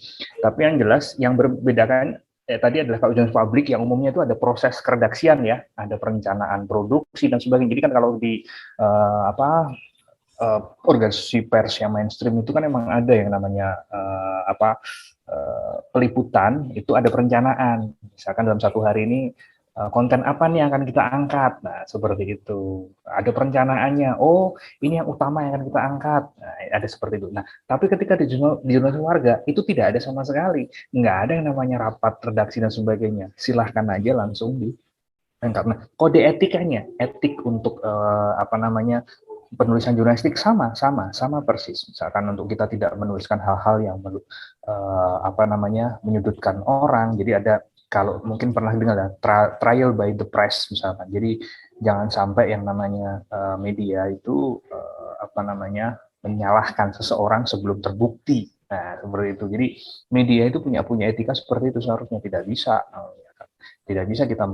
Tapi yang jelas yang berbedakan tadi adalah kalau jurnalis publik yang umumnya itu ada proses keredaksian ya, ada perencanaan produksi dan sebagainya. Jadi kan kalau di organisasi pers yang mainstream itu kan emang ada yang namanya peliputan, itu ada perencanaan. Misalkan dalam satu hari ini konten apa nih yang akan kita angkat, nah seperti itu, ada perencanaannya. Oh, ini yang utama yang akan kita angkat, nah, ada seperti itu. Nah, tapi ketika di jurnalisme warga itu tidak ada sama sekali, nggak ada yang namanya rapat redaksi dan sebagainya. Silahkan aja langsung diangkat. Nah, kode etikanya, etik untuk penulisan jurnalistik sama persis. Misalkan untuk kita tidak menuliskan hal-hal yang menyudutkan orang. Jadi ada, kalau mungkin pernah dengar ya, trial by the press misalkan. Jadi jangan sampai yang namanya media itu menyalahkan seseorang sebelum terbukti. Nah, seperti itu. Jadi media itu punya etika seperti itu, seharusnya tidak bisa kita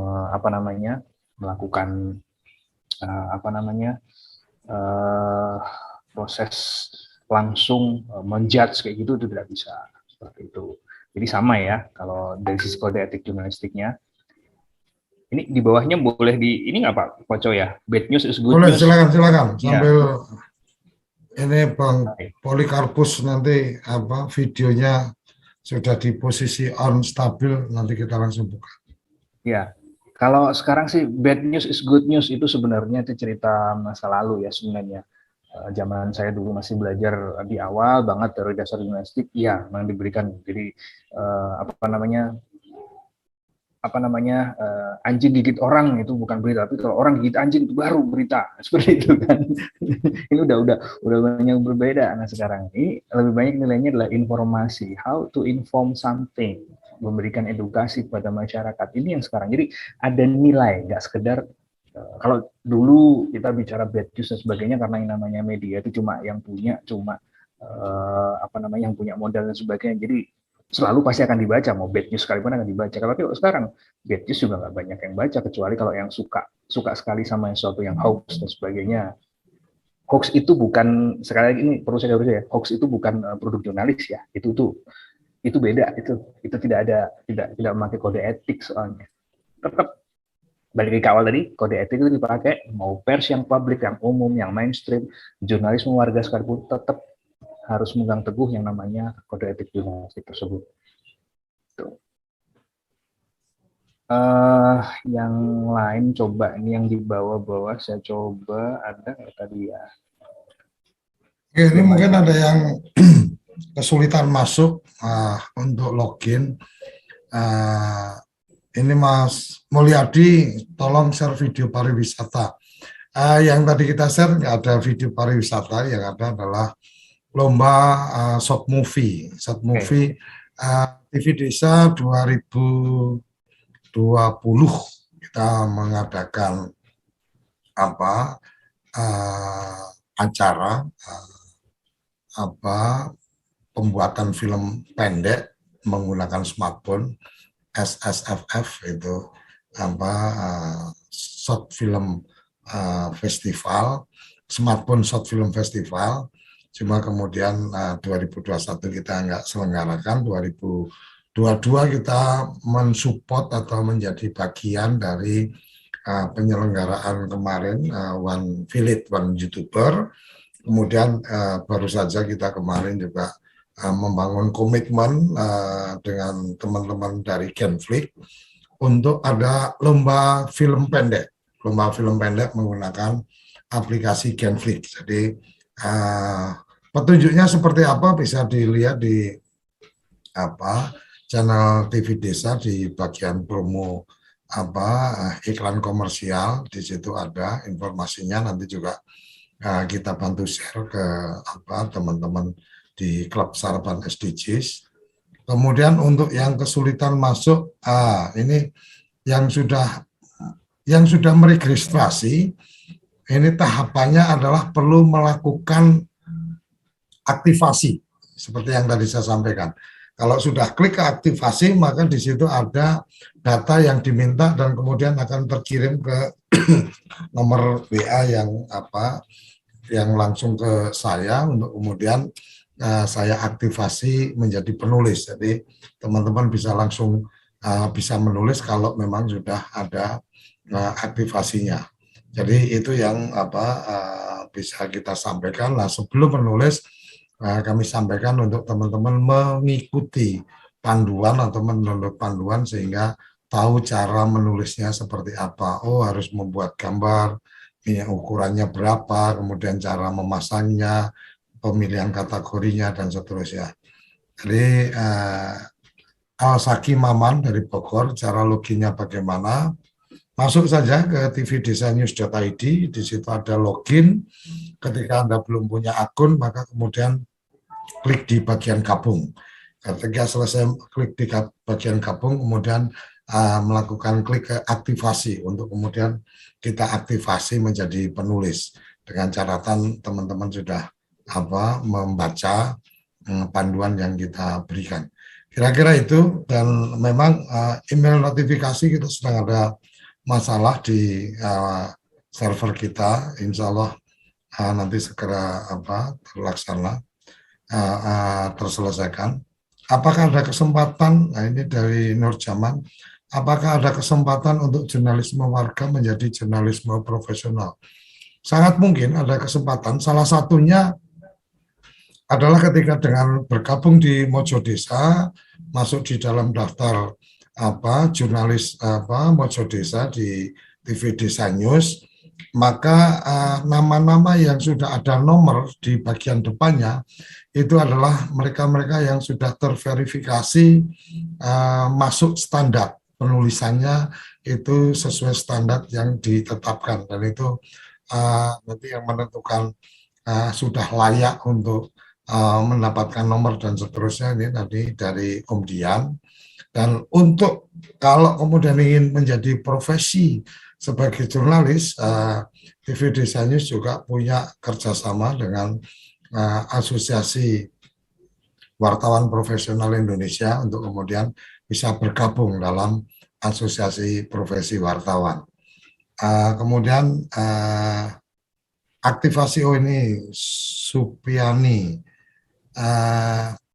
melakukan proses langsung menjudge kayak gitu, itu tidak bisa seperti itu. Jadi sama ya, kalau dari sisi kode etik jurnalistiknya. Ini di bawahnya boleh ini nggak Pak Poco ya? Bad news is good boleh, news. silakan. Sambil Ya. Ini Bang Polikarpus nanti videonya sudah di posisi on stabil, nanti kita langsung buka. Ya, kalau sekarang sih bad news is good news itu sebenarnya itu cerita masa lalu ya sebenarnya. Zaman saya dulu masih belajar di awal banget dari dasar jurnalistik, ya memang diberikan. Jadi anjing gigit orang itu bukan berita, tapi kalau orang gigit anjing itu baru berita, seperti itu kan. Ini udah banyak berbeda. Nah sekarang ini lebih banyak nilainya adalah informasi, how to inform something, memberikan edukasi kepada masyarakat. Ini yang sekarang. Jadi ada nilai, nggak sekedar kalau dulu kita bicara bad news dan sebagainya karena yang namanya media itu cuma yang punya yang punya modal dan sebagainya. Jadi selalu pasti akan dibaca, mau bad news sekalipun akan dibaca. Kalau sekarang bad news juga nggak banyak yang baca, kecuali kalau yang suka sekali sama sesuatu yang hoax dan sebagainya. Hoax itu bukan, sekali lagi ini perlu saya garis ya, hoax itu bukan produk jurnalis ya, itu beda, itu tidak memakai kode etik soalnya. Tetap balik ke awal tadi, kode etik itu dipakai mau pers yang publik, yang umum, yang mainstream, jurnalisme warga sekalipun tetap harus megang teguh yang namanya kode etik jurnalistik tersebut. Yang lain coba, ini yang di bawah-bawah saya coba, ada nggak tadi ya? Oke, ini mungkin ada yang kesulitan masuk untuk login. Ini Mas Mulyadi, tolong share video pariwisata. Yang tadi kita share nggak ada video pariwisata, yang ada adalah lomba short movie TV Desa 2020. Kita mengadakan acara pembuatan film pendek menggunakan smartphone, SSFF itu short film festival, smartphone short film festival. Cuma kemudian 2021 kita nggak selenggarakan, 2022 kita mensupport atau menjadi bagian dari penyelenggaraan kemarin One Village, One YouTuber. Kemudian baru saja kita kemarin juga membangun komitmen dengan teman-teman dari Genflix untuk ada lomba film pendek menggunakan aplikasi Genflix. Jadi petunjuknya seperti apa bisa dilihat di channel TV Desa di bagian promo iklan komersial. Di situ ada informasinya, nanti juga kita bantu share ke teman-teman di klub Sarapan SDGs. Kemudian untuk yang kesulitan masuk, ini yang sudah yang sudah meregistrasi, ini tahapannya adalah perlu melakukan aktivasi, seperti yang tadi saya sampaikan. Kalau sudah klik ke aktivasi, maka di situ ada data yang diminta dan kemudian akan terkirim ke nomor WA yang langsung ke saya untuk kemudian saya aktivasi menjadi penulis. Jadi teman-teman bisa langsung bisa menulis kalau memang sudah ada aktivasinya. Jadi itu yang bisa kita sampaikan. Nah, sebelum menulis kami sampaikan untuk teman-teman mengikuti panduan atau mendownload panduan sehingga tahu cara menulisnya seperti apa. Oh, harus membuat gambar, ini ukurannya berapa, kemudian cara memasangnya, pemilihan kategorinya, dan seterusnya. Jadi Al-Saki Maman dari Bogor, cara loginnya bagaimana? Masuk saja ke tvdesanews.id, di situ ada login. Ketika Anda belum punya akun, maka kemudian klik di bagian gabung. Ketika selesai klik di bagian gabung, kemudian melakukan klik ke aktivasi untuk kemudian kita aktivasi menjadi penulis dengan catatan teman-teman sudah membaca panduan yang kita berikan. Kira-kira itu, dan memang email notifikasi kita sedang ada masalah di server kita, insya Allah nanti segera terlaksana, terselesaikan. Apakah ada kesempatan, nah ini dari Nur Jaman, apakah ada kesempatan untuk jurnalisme warga menjadi jurnalisme profesional? Sangat mungkin ada kesempatan, salah satunya adalah ketika dengan bergabung di Mojo Desa, masuk di dalam daftar jurnalis Mojo Desa di TV Desa News, maka nama-nama yang sudah ada nomor di bagian depannya itu adalah mereka-mereka yang sudah terverifikasi masuk standar penulisannya, itu sesuai standar yang ditetapkan, dan itu nanti yang menentukan sudah layak untuk mendapatkan nomor dan seterusnya ini nanti dari Om Dian. Dan untuk kalau kemudian ingin menjadi profesi sebagai jurnalis, TV Desa News juga punya kerjasama dengan Asosiasi Wartawan Profesional Indonesia untuk kemudian bisa bergabung dalam Asosiasi Profesi Wartawan. Kemudian aktivasi ini Supiani,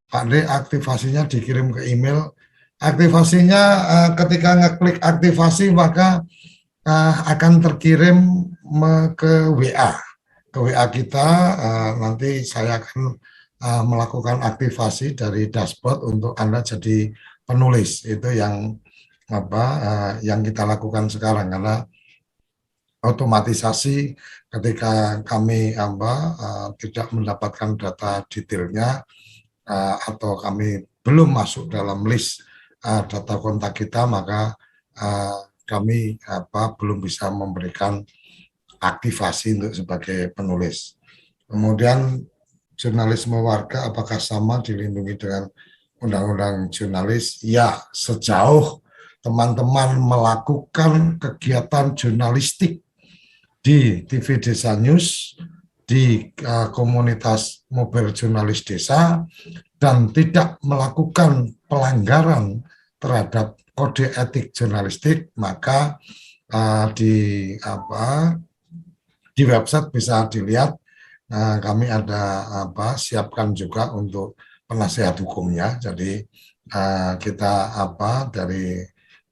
Pak D, aktivasinya dikirim ke email. Aktivasinya ketika ngeklik aktivasi maka akan terkirim ke WA kita. Nanti saya akan melakukan aktivasi dari dashboard untuk Anda jadi penulis. Itu yang yang kita lakukan sekarang, karena otomatisasi ketika kami tidak mendapatkan data detailnya atau kami belum masuk dalam list data kontak kita, maka kami belum bisa memberikan aktivasi untuk sebagai penulis. Kemudian jurnalisme warga apakah sama dilindungi dengan undang-undang jurnalis? Ya, sejauh teman-teman melakukan kegiatan jurnalistik di TV Desa News, di komunitas mobil jurnalis desa, dan tidak melakukan pelanggaran terhadap kode etik jurnalistik, maka di website bisa dilihat. Kami ada siapkan juga untuk penasehat hukumnya. Jadi kita dari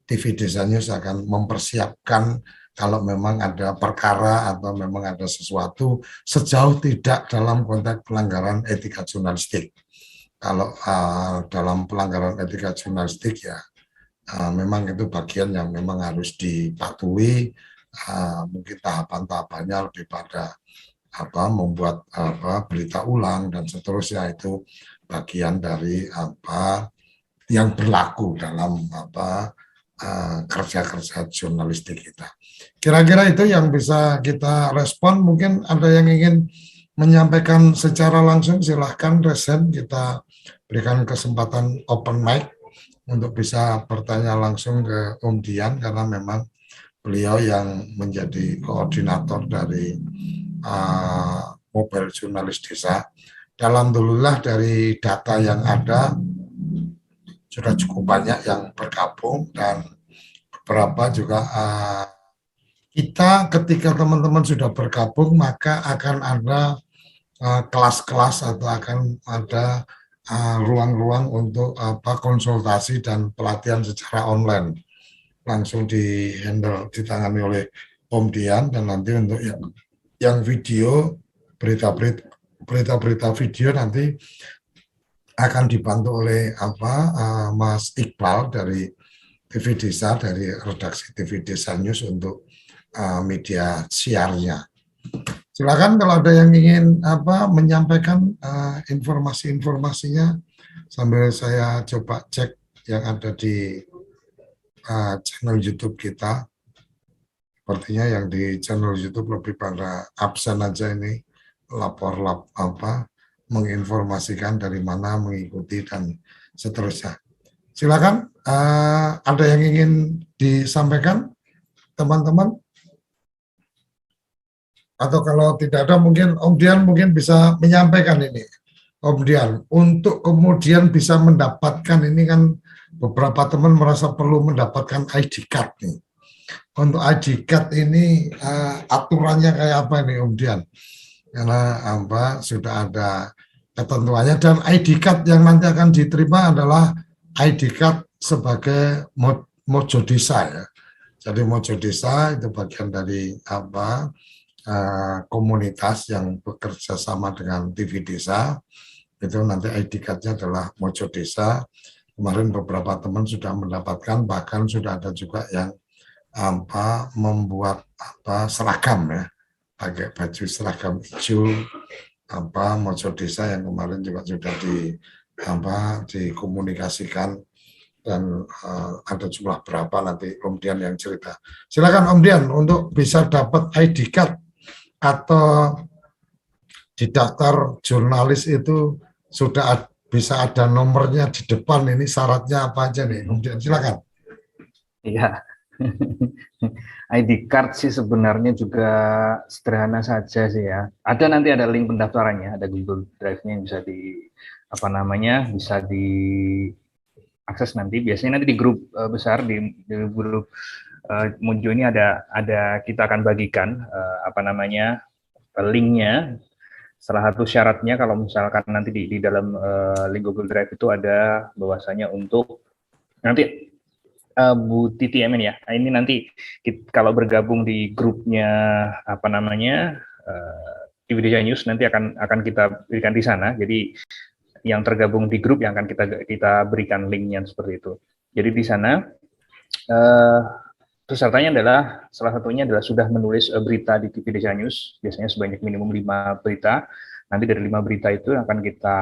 TV Desa News akan mempersiapkan kalau memang ada perkara atau memang ada sesuatu sejauh tidak dalam konteks pelanggaran etika jurnalistik. Kalau dalam pelanggaran etika jurnalistik ya memang itu bagian yang memang harus dipatuhi. Mungkin tahapan-tahapannya lebih pada membuat berita ulang dan seterusnya, itu bagian dari yang berlaku dalam kerja-kerja jurnalistik kita. Kira-kira itu yang bisa kita respon. Mungkin ada yang ingin menyampaikan secara langsung, silahkan Resen, kita berikan kesempatan open mic untuk bisa bertanya langsung ke Om Dian, karena memang beliau yang menjadi koordinator dari Mobile Jurnalis Desa. Alhamdulillah dari data yang ada sudah cukup banyak yang bergabung, dan beberapa juga kita ketika teman-teman sudah bergabung maka akan ada kelas-kelas atau akan ada ruang-ruang untuk konsultasi dan pelatihan secara online, langsung ditangani oleh Om Dian, dan nanti untuk yang video berita-berita video nanti akan dibantu oleh Mas Iqbal dari TV Desa, dari redaksi TV Desa News untuk media siarnya. Silakan kalau ada yang ingin menyampaikan informasi-informasinya, sambil saya coba cek yang ada di channel YouTube kita. Sepertinya yang di channel YouTube lebih pada absen aja ini, lapor menginformasikan dari mana mengikuti dan seterusnya. Silakan, ada yang ingin disampaikan teman-teman? Atau kalau tidak ada, mungkin Om Dian mungkin bisa menyampaikan ini. Om Dian, untuk kemudian bisa mendapatkan ini kan beberapa teman merasa perlu mendapatkan ID card nih. Untuk ID card ini aturannya kayak apa nih Om Dian? Karena sudah ada ketentuannya, dan ID card yang nanti akan diterima adalah ID card sebagai Mojo Desa ya. Jadi Mojo Desa itu bagian dari komunitas yang bekerja sama dengan TV Desa. Itu nanti ID card-nya adalah Mojo Desa. Kemarin beberapa teman sudah mendapatkan, bahkan sudah ada juga yang membuat seragam ya, pakai baju seragam hijau Mojo Desa, yang kemarin juga sudah dikomunikasikan, dan ada jumlah berapa nanti Om Dian yang cerita. Silakan Om Dian, untuk bisa dapat ID card atau di daftar jurnalis itu sudah bisa ada nomornya di depan, ini syaratnya apa aja nih Om Dian, silakan. Iya. ID card sih sebenarnya juga sederhana saja sih ya. Nanti ada link pendaftarannya, ada Google Drive-nya yang bisa bisa diakses nanti. Biasanya nanti di grup besar, di grup Mojo ini ada kita akan bagikan linknya. Salah satu syaratnya kalau misalkan nanti di dalam link Google Drive itu ada bahwasanya untuk nanti Bu Titi Emin ya. Ini nanti kalau bergabung di grupnya TV Desa News, nanti akan kita berikan di sana. Jadi yang tergabung di grup yang akan kita berikan linknya seperti itu. Jadi di sana syaratnya adalah, salah satunya adalah sudah menulis berita di TV Desa News, biasanya sebanyak minimum 5 berita. Nanti dari 5 berita itu akan kita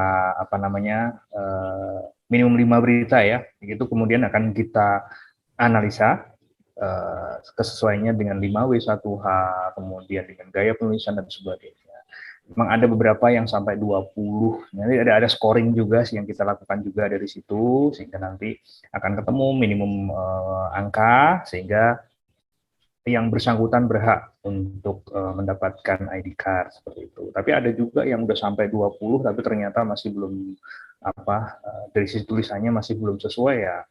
minimum 5 berita ya, itu kemudian akan kita analisa kesesuaiannya dengan 5W1H, kemudian dengan gaya penulisan dan sebagainya. Memang ada beberapa yang sampai 20, nanti ada scoring juga sih yang kita lakukan juga dari situ, sehingga nanti akan ketemu minimum angka, sehingga yang bersangkutan berhak untuk mendapatkan ID card seperti itu. Tapi ada juga yang udah sampai 20 tapi ternyata masih belum dari sisi tulisannya masih belum sesuai ya.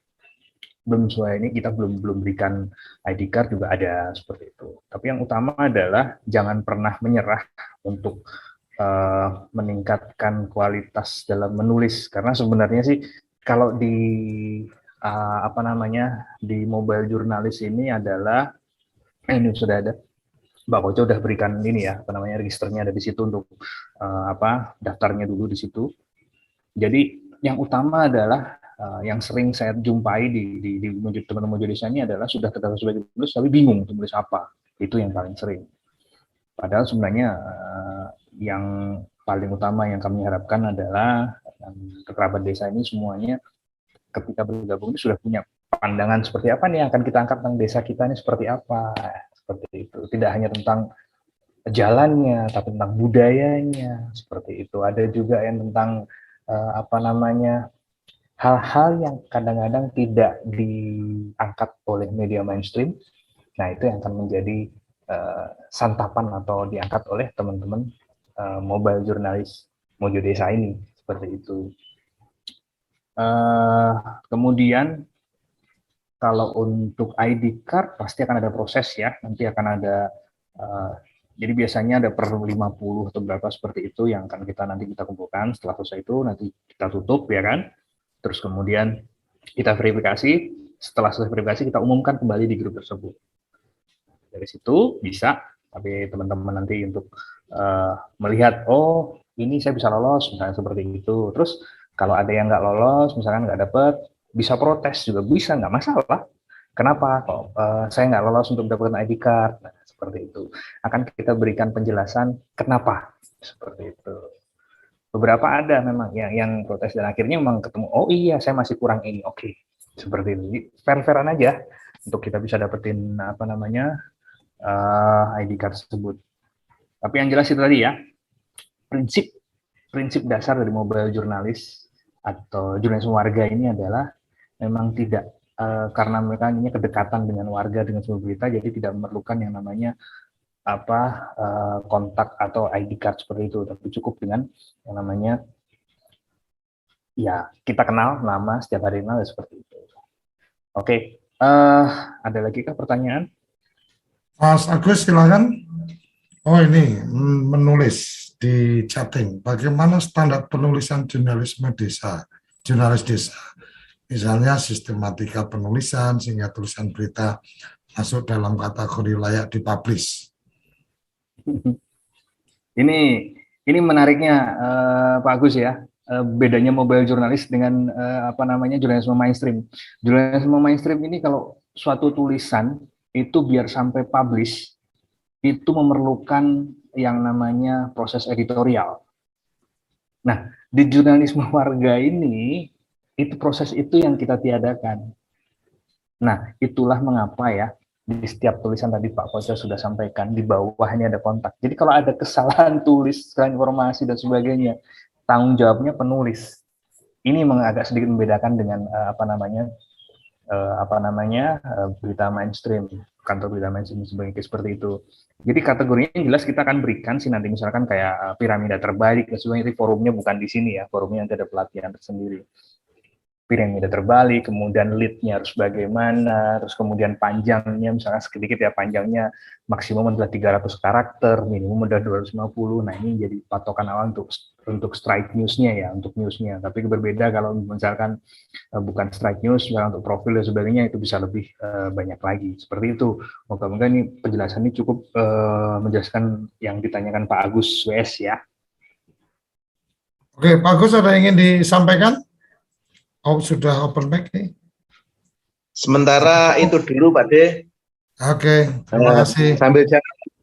Belum sesuai, ini kita belum berikan ID card juga ada seperti itu. Tapi yang utama adalah jangan pernah menyerah untuk meningkatkan kualitas dalam menulis, karena sebenarnya sih kalau di di mobile jurnalis ini adalah ini sudah ada, Mbak Koco udah berikan ini ya, registernya ada di situ untuk daftarnya dulu di situ. Jadi yang utama adalah yang sering saya jumpai di teman-teman Mojo Desa ini adalah sudah terdaftar sebagai penulis tapi bingung tulis apa. Itu yang paling sering. Padahal sebenarnya yang paling utama yang kami harapkan adalah kerabat desa ini semuanya ketika bergabung sudah punya pandangan seperti apa nih yang akan kita angkat tentang desa kita ini seperti apa. Seperti itu. Tidak hanya tentang jalannya, tapi tentang budayanya, seperti itu. Ada juga yang tentang hal-hal yang kadang-kadang tidak diangkat oleh media mainstream. Nah, itu yang akan menjadi santapan atau diangkat oleh teman-teman mobile jurnalis Mojo Desa ini, seperti itu. Kemudian kalau untuk ID card pasti akan ada proses ya, nanti akan ada jadi biasanya ada per 50 atau berapa seperti itu yang akan nanti kita kumpulkan. Setelah selesai itu nanti kita tutup ya kan. Terus kemudian kita verifikasi, setelah selesai verifikasi kita umumkan kembali di grup tersebut. Dari situ bisa, tapi teman-teman nanti untuk melihat, oh ini saya bisa lolos, misalnya seperti itu. Terus kalau ada yang nggak lolos, misalkan nggak dapet, bisa protes juga bisa, nggak masalah. Kenapa? Kok saya nggak lolos untuk mendapatkan ID card? Nah, seperti itu. Akan kita berikan penjelasan kenapa, seperti itu. Beberapa ada memang yang protes dan akhirnya memang ketemu, oh iya saya masih kurang ini, oke. Seperti itu. Fair-fairan aja untuk kita bisa dapetin ID card tersebut. Tapi yang jelas itu tadi ya, prinsip dasar dari mobile jurnalis atau jurnalis warga ini adalah memang tidak karena mereka punya kedekatan dengan warga, dengan sumber berita, jadi tidak memerlukan yang namanya kontak atau ID card seperti itu, tapi cukup dengan yang namanya ya kita kenal nama setiap hari kenal seperti itu. Oke, ada lagi kah pertanyaan? Mas Agus silakan. Oh ini menulis di chatting. Bagaimana standar penulisan jurnalis desa? Misalnya sistematika penulisan sehingga tulisan berita masuk dalam kategori layak dipublish. Ini menariknya Pak Agus ya. Bedanya mobile jurnalis dengan jurnalisme mainstream. Jurnalisme mainstream ini kalau suatu tulisan itu biar sampai publish itu memerlukan yang namanya proses editorial. Nah, di jurnalisme warga ini itu proses itu yang kita tiadakan. Nah, itulah mengapa ya di setiap tulisan tadi Pak Koco sudah sampaikan di bawahnya ada kontak. Jadi kalau ada kesalahan tulis, kesalahan informasi dan sebagainya, tanggung jawabnya penulis. Ini agak sedikit membedakan dengan berita mainstream, kantor berita mainstream seperti itu. Jadi kategorinya jelas kita akan berikan sih nanti misalkan kayak piramida terbaik dan sebagainya. Forumnya bukan di sini ya, forumnya nanti ada pelatihan tersendiri. Piramida terbalik, kemudian lead-nya harus bagaimana, terus kemudian panjangnya, misalnya sedikit ya, panjangnya maksimum adalah 300 karakter, minimum adalah 250, nah ini jadi patokan awal untuk strike news-nya ya, untuk news-nya, tapi berbeda kalau misalkan bukan strike news, misalnya untuk profil dan sebagainya, itu bisa lebih banyak lagi, seperti itu. Moga-moga ini penjelasan ini cukup menjelaskan yang ditanyakan Pak Agus WS ya. Oke, Pak Agus ada yang ingin disampaikan? Oh, sudah open mic nih. Sementara itu dulu Pak De. Oke, terima kasih. Sambil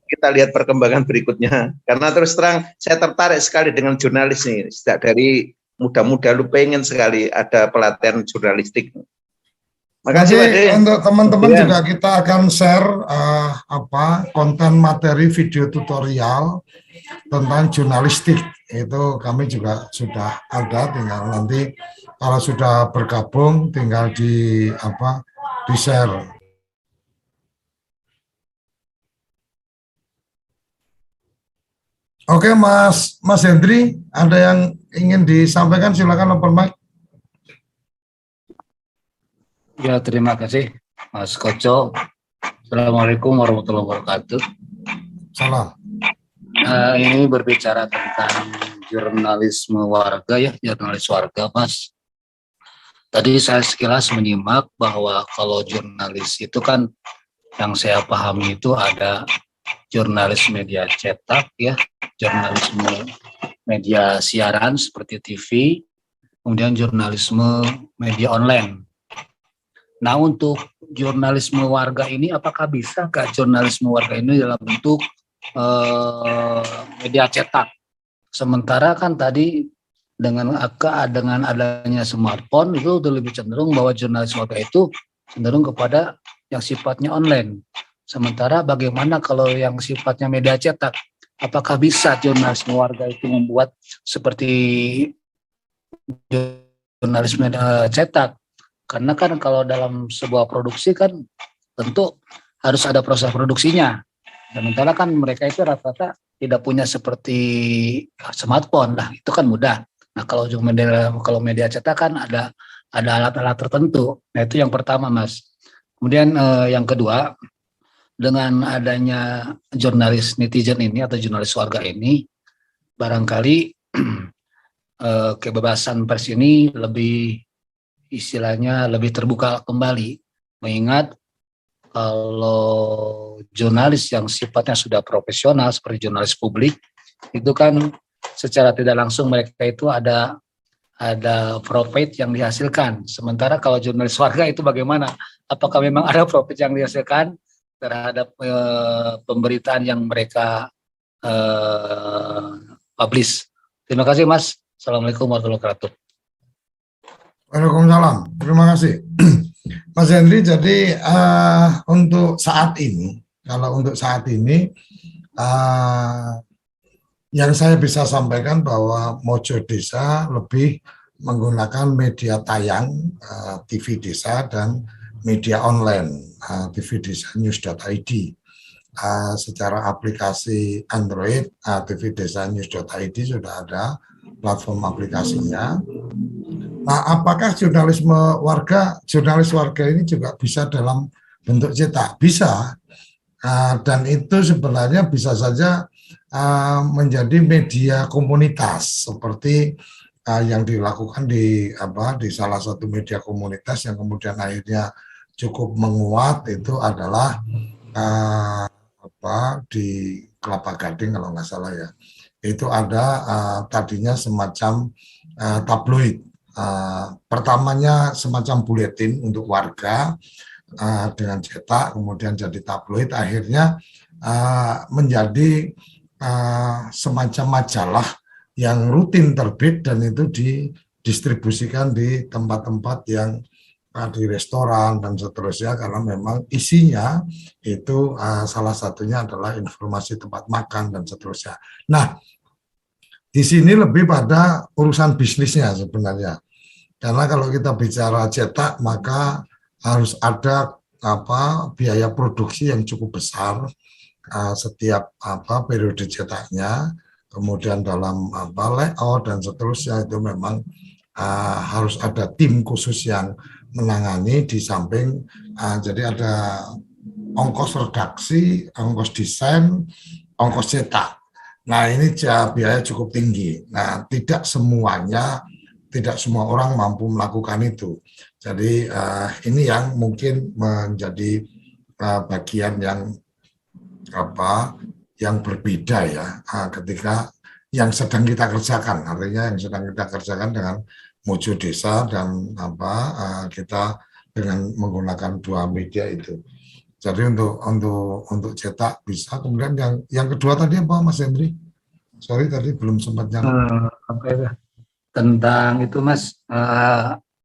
kita lihat perkembangan berikutnya. Karena terus terang saya tertarik sekali dengan jurnalis nih. Sejak dari muda-muda lu pengen sekali ada pelatihan jurnalistik. Makasih Pak De. Untuk teman-teman juga kita akan share konten materi video tutorial tentang jurnalistik. Itu kami juga sudah ada, tinggal nanti kalau sudah bergabung tinggal di share. Oke, Mas Hendri, ada yang ingin disampaikan, silakan open mic. Ya, terima kasih Mas Koco. Assalamualaikum warahmatullahi wabarakatuh. Salam. Ini berbicara tentang jurnalisme warga ya, jurnalis warga Mas. Tadi saya sekilas menyimak bahwa kalau jurnalis itu kan yang saya pahami itu ada jurnalis media cetak ya, jurnalisme media siaran seperti TV, kemudian jurnalisme media online. Nah, untuk jurnalisme warga ini apakah bisa jurnalisme warga ini dalam bentuk media cetak? Sementara kan tadi dengan adanya smartphone itu lebih cenderung bahwa jurnalis warga itu cenderung kepada yang sifatnya online. Sementara bagaimana kalau yang sifatnya media cetak? Apakah bisa jurnalisme warga itu membuat seperti jurnalisme cetak? Karena kan kalau dalam sebuah produksi kan tentu harus ada proses produksinya. Sementara kan mereka itu rata-rata tidak punya seperti smartphone lah, itu kan mudah. Nah kalau media cetak kan ada alat-alat tertentu. Nah itu yang pertama, Mas. Kemudian yang kedua, dengan adanya jurnalis netizen ini atau jurnalis warga ini, barangkali kebebasan pers ini lebih istilahnya lebih terbuka kembali, mengingat kalau jurnalis yang sifatnya sudah profesional seperti jurnalis publik itu kan secara tidak langsung mereka itu ada profit yang dihasilkan. Sementara kalau jurnalis warga itu bagaimana? Apakah memang ada profit yang dihasilkan terhadap pemberitaan yang mereka publish? Terima kasih, Mas. Assalamualaikum warahmatullahi wabarakatuh. Waalaikumsalam. Terima kasih. Mas Henry, jadi untuk saat ini, yang saya bisa sampaikan bahwa Mojo Desa lebih menggunakan media tayang, TV Desa dan media online, tvdesanews.id. Secara aplikasi Android, tvdesanews.id sudah ada platform aplikasinya. Nah, apakah jurnalis warga ini juga bisa dalam bentuk cetak? Bisa, dan itu sebenarnya bisa saja menjadi media komunitas seperti yang dilakukan di salah satu media komunitas yang kemudian akhirnya cukup menguat itu adalah di Kelapa Gading kalau nggak salah ya. Itu ada tadinya semacam tabloid. Pertamanya semacam buletin untuk warga dengan cetak, kemudian jadi tabloid, akhirnya menjadi semacam majalah yang rutin terbit dan itu didistribusikan di tempat-tempat yang di restoran dan seterusnya, karena memang isinya itu salah satunya adalah informasi tempat makan dan seterusnya. Nah, di sini lebih pada urusan bisnisnya sebenarnya. Karena kalau kita bicara cetak, maka harus ada biaya produksi yang cukup besar setiap periode cetaknya, kemudian dalam layout dan seterusnya itu memang harus ada tim khusus yang menangani di samping jadi ada ongkos redaksi, ongkos desain, ongkos cetak. Nah ini biaya cukup tinggi. Nah tidak semua orang mampu melakukan itu. Jadi ini yang mungkin menjadi bagian yang berbeda ya ketika yang sedang kita kerjakan. Artinya yang sedang kita kerjakan dengan Mojo Desa dan kita dengan menggunakan dua media itu. Jadi untuk cetak bisa. Kemudian yang kedua tadi apa, Mas Henry? Sorry tadi belum sempat tentang itu, Mas,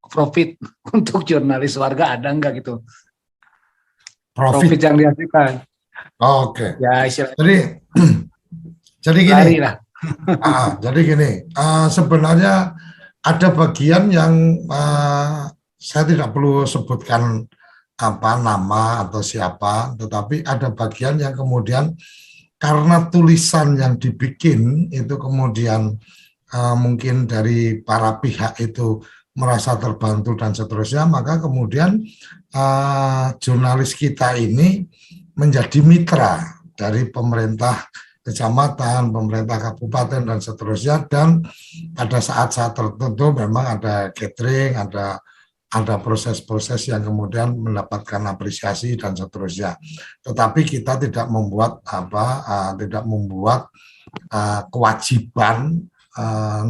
profit untuk jurnalis warga ada enggak gitu? Profit yang dihasilkan. Oke. Ya, jadi gini. Jadi gini, sebenarnya ada bagian yang saya tidak perlu sebutkan nama atau siapa, tetapi ada bagian yang kemudian karena tulisan yang dibikin itu kemudian mungkin dari para pihak itu merasa terbantu dan seterusnya, maka kemudian jurnalis kita ini menjadi mitra dari pemerintah kecamatan, pemerintah kabupaten dan seterusnya, dan pada saat-saat tertentu memang ada catering, ada proses-proses yang kemudian mendapatkan apresiasi dan seterusnya. Tetapi kita tidak membuat kewajiban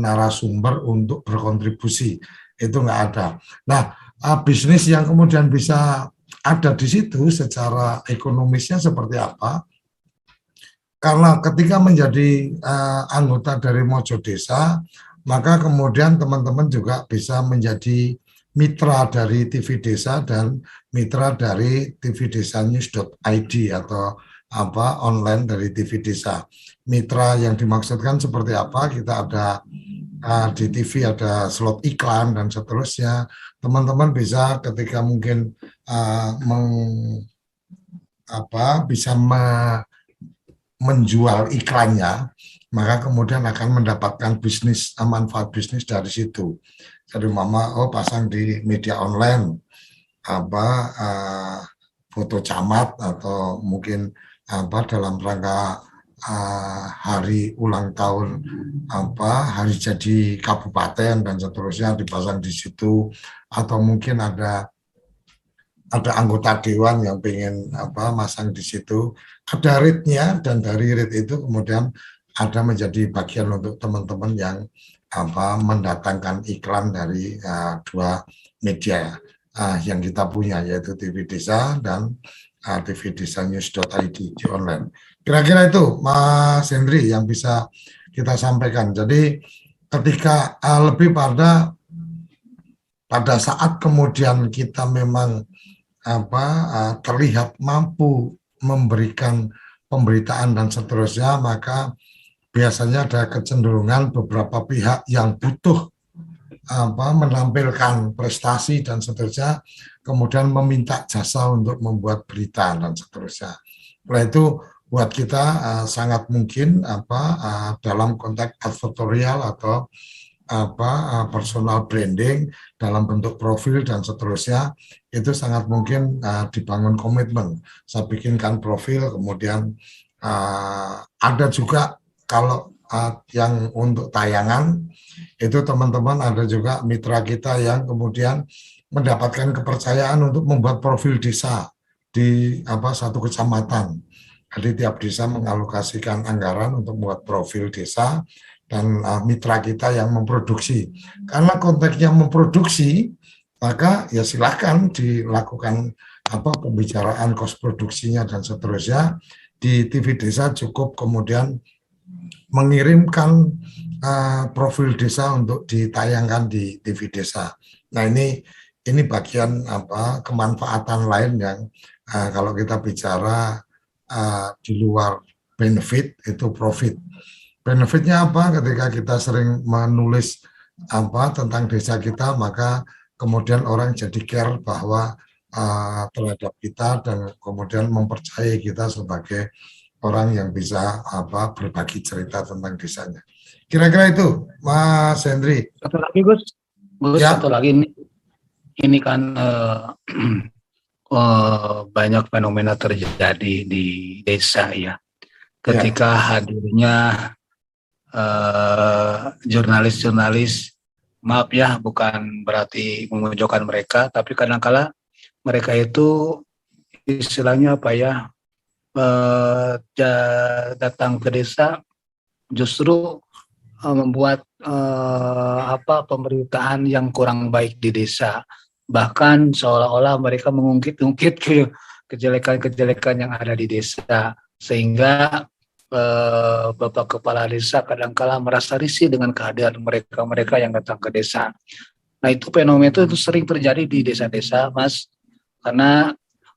narasumber untuk berkontribusi, itu nggak ada. Nah, bisnis yang kemudian bisa ada di situ secara ekonomisnya seperti apa? Karena ketika menjadi anggota dari Mojo Desa, maka kemudian teman-teman juga bisa menjadi mitra dari TV Desa dan mitra dari tvdesanews.id atau online dari TV Desa. Mitra yang dimaksudkan seperti apa? Kita ada di TV ada slot iklan dan seterusnya. Teman-teman bisa ketika mungkin bisa menjual iklannya, maka kemudian akan mendapatkan manfaat bisnis dari situ. Jadi pasang di media online foto camat atau mungkin dalam rangka hari ulang tahun hari jadi kabupaten dan seterusnya dipasang di situ, atau mungkin ada anggota dewan yang pengen masang di situ, ada rate-nya, dan dari rate itu kemudian ada menjadi bagian untuk teman-teman yang mendatangkan iklan dari dua media yang kita punya, yaitu TV Desa dan tvdesanews.id di online. Kira-kira itu Mas Hendri yang bisa kita sampaikan. Jadi ketika lebih pada saat kemudian kita memang terlihat mampu memberikan pemberitaan dan seterusnya, maka biasanya ada kecenderungan beberapa pihak yang butuh menampilkan prestasi dan seterusnya, kemudian meminta jasa untuk membuat berita dan seterusnya. Oleh itu buat kita sangat mungkin dalam konteks advertorial atau personal branding dalam bentuk profil dan seterusnya, itu sangat mungkin dibangun komitmen. Saya bikinkan profil, kemudian ada juga kalau yang untuk tayangan itu teman-teman ada juga mitra kita yang kemudian mendapatkan kepercayaan untuk membuat profil desa di satu kecamatan. Jadi tiap desa mengalokasikan anggaran untuk membuat profil desa, dan mitra kita yang memproduksi. Karena konteksnya memproduksi, maka ya silakan dilakukan pembicaraan kos produksinya dan seterusnya. Di TV Desa cukup kemudian mengirimkan profil desa untuk ditayangkan di TV Desa. Nah ini bagian kemanfaatan lain yang kalau kita bicara di luar benefit, itu profit. Benefitnya apa? Ketika kita sering menulis tentang desa kita, maka kemudian orang jadi care bahwa terhadap kita, dan kemudian mempercayai kita sebagai orang yang bisa berbagi cerita tentang desanya. Kira-kira itu, Mas Hendri. Satu lagi, Gus. Ya. Satu lagi, ini kan banyak fenomena terjadi di desa ya. Ketika hadirnya jurnalis-jurnalis, maaf ya, bukan berarti memojokkan mereka, tapi kadang-kala mereka itu istilahnya datang ke desa justru membuat pemberitaan yang kurang baik di desa, bahkan seolah-olah mereka mengungkit-ungkit kejelekan-kejelekan yang ada di desa, sehingga Bapak Kepala Desa kadang-kala merasa risih dengan kehadiran mereka yang datang ke desa. Nah itu fenomena itu sering terjadi di desa-desa, Mas, karena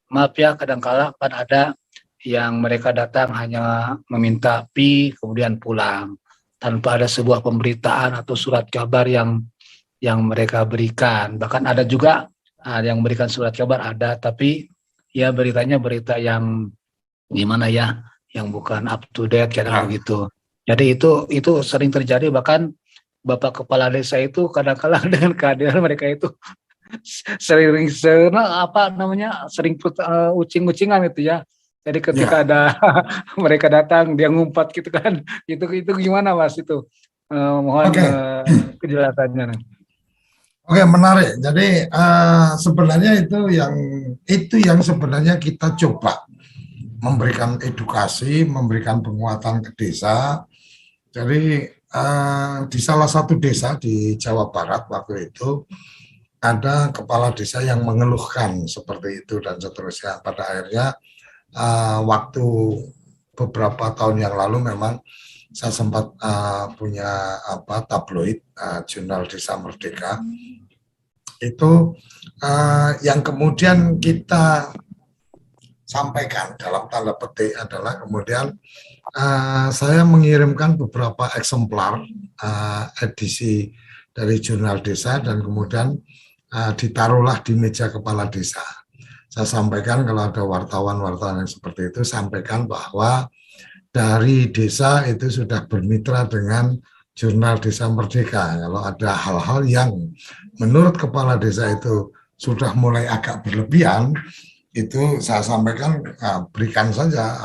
maaf ya, kadang-kala kan ada yang mereka datang hanya meminta fee kemudian pulang tanpa ada sebuah pemberitaan atau surat kabar yang mereka berikan. Bahkan ada juga yang memberikan surat kabar, ada, tapi ya beritanya berita yang gimana ya, yang bukan up to date kayak gitu. Jadi itu sering terjadi, bahkan Bapak Kepala Desa itu kadang-kala dengan kehadiran mereka itu sering ucing-ucingan itu ya. Jadi ketika ada mereka datang, dia ngumpat gitu kan, itu gimana Mas itu? Mohon kejelasannya. Oke, menarik. Jadi sebenarnya itu yang sebenarnya kita coba memberikan edukasi, memberikan penguatan ke desa. Jadi di salah satu desa di Jawa Barat waktu itu ada kepala desa yang mengeluhkan seperti itu dan seterusnya. Pada akhirnya waktu beberapa tahun yang lalu memang saya sempat punya tabloid jurnal Desa Merdeka. Itu yang kemudian kita sampaikan dalam tanda petik adalah kemudian saya mengirimkan beberapa eksemplar edisi dari jurnal desa, dan kemudian ditaruhlah di meja kepala desa. saya sampaikan kalau ada wartawan-wartawan yang seperti itu, sampaikan bahwa dari desa itu sudah bermitra dengan Jurnal Desa Merdeka. Kalau ada hal-hal yang menurut kepala desa itu sudah mulai agak berlebihan, itu saya sampaikan berikan saja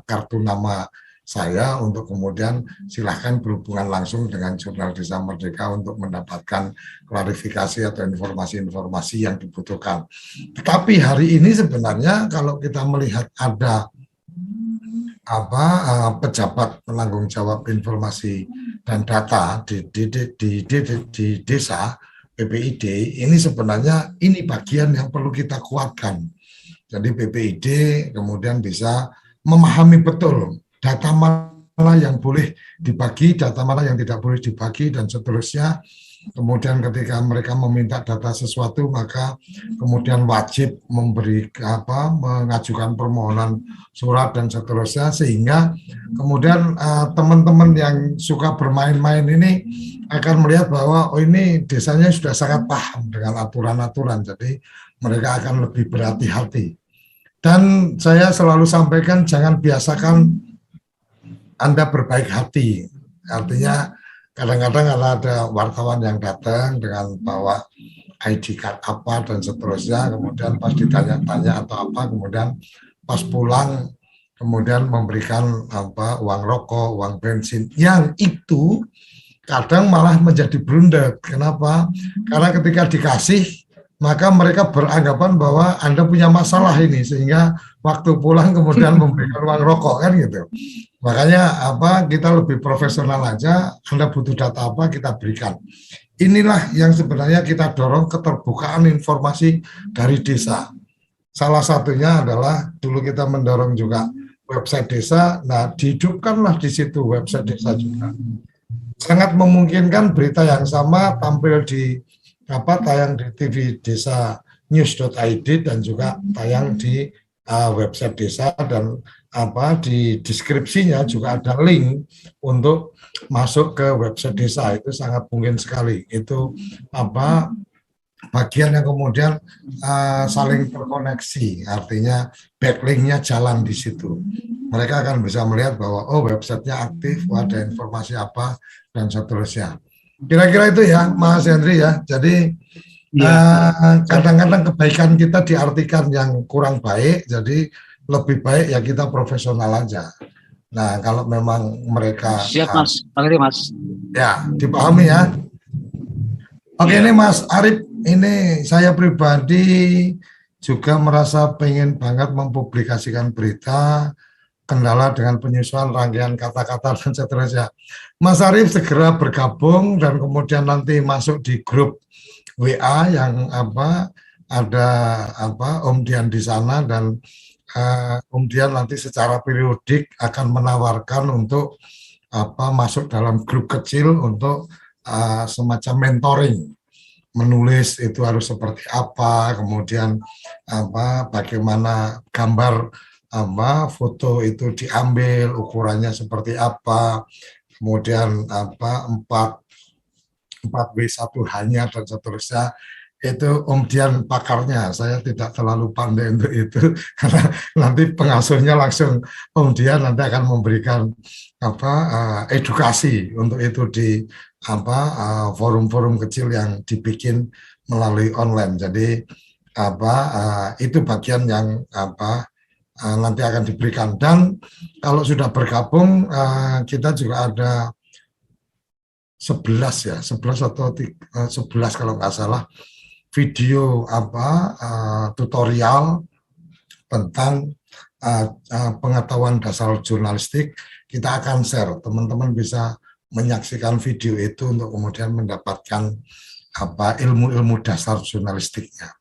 kartu nama saya untuk kemudian silahkan berhubungan langsung dengan Jurnal Desa Merdeka untuk mendapatkan klarifikasi atau informasi-informasi yang dibutuhkan. Tetapi hari ini sebenarnya kalau kita melihat ada pejabat penanggung jawab informasi dan data di desa PPID, ini sebenarnya ini bagian yang perlu kita kuatkan. Jadi PPID kemudian bisa memahami betul data mana yang boleh dibagi, data mana yang tidak boleh dibagi, dan seterusnya. Kemudian ketika mereka meminta data sesuatu, maka kemudian wajib mengajukan permohonan surat dan seterusnya, sehingga kemudian teman-teman yang suka bermain-main ini akan melihat bahwa oh ini desanya sudah sangat paham dengan aturan-aturan, jadi mereka akan lebih berhati-hati. Dan saya selalu sampaikan jangan biasakan Anda berbaik hati. Artinya kadang-kadang ada wartawan yang datang dengan bawa ID card apa dan seterusnya, kemudian pas ditanya-tanya atau apa, kemudian pas pulang kemudian memberikan uang rokok, uang bensin, yang itu kadang malah menjadi blunder. Kenapa? Karena ketika dikasih maka mereka beranggapan bahwa Anda punya masalah ini, sehingga waktu pulang kemudian memberikan uang rokok, kan gitu. Makanya kita lebih profesional aja, Anda butuh data apa kita berikan. Inilah yang sebenarnya kita dorong, keterbukaan informasi dari desa. Salah satunya adalah dulu kita mendorong juga website desa, nah dihidupkanlah di situ website desa juga. Sangat memungkinkan berita yang sama tampil di tayang di TV Desa News.id dan juga tayang di website desa, dan di deskripsinya juga ada link untuk masuk ke website desa. Itu sangat mungkin sekali. Itu bagian yang kemudian saling terkoneksi, artinya backlinknya jalan di situ. Mereka akan bisa melihat bahwa oh websitenya aktif, ada informasi apa dan seterusnya. Kira-kira itu ya Mas Henry ya. Jadi kadang-kadang kebaikan kita diartikan yang kurang baik, jadi lebih baik ya kita profesional aja. Nah kalau memang mereka siap Mas, Mas. Ya dipahami ya. Oke, ini Mas Arif, ini saya pribadi juga merasa pengen banget mempublikasikan berita, kendala dengan penyusunan rangkaian kata-kata dan seterusnya. Mas Arif segera bergabung dan kemudian nanti masuk di grup WA yang ada Om Dian di sana, dan Om Dian nanti secara periodik akan menawarkan untuk masuk dalam grup kecil untuk semacam mentoring, menulis itu harus seperti apa, kemudian bagaimana gambar foto itu diambil, ukurannya seperti apa, kemudian 4W1H-nya dan seterusnya. Itu Om Dian pakarnya, saya tidak terlalu pandai untuk itu karena nanti pengasuhnya langsung Om Dian nanti akan memberikan edukasi untuk itu di forum-forum kecil yang dibikin melalui online. Jadi itu bagian yang nanti akan diberikan. Dan kalau sudah bergabung kita juga ada 11 atau 11 kalau nggak salah video tutorial tentang pengetahuan dasar jurnalistik. Kita akan share, teman-teman bisa menyaksikan video itu untuk kemudian mendapatkan ilmu-ilmu dasar jurnalistiknya.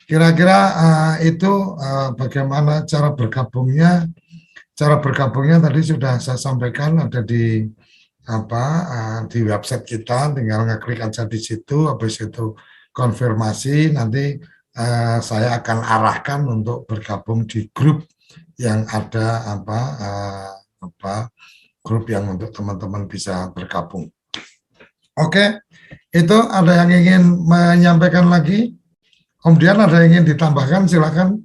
Kira-kira itu bagaimana cara bergabungnya. Cara bergabungnya tadi sudah saya sampaikan, ada di di website kita, tinggal ngeklik aja di situ, habis itu konfirmasi, nanti saya akan arahkan untuk bergabung di grup yang ada grup yang untuk teman-teman bisa bergabung. Oke, itu ada yang ingin menyampaikan lagi? Kemudian ada yang ingin ditambahkan, silakan.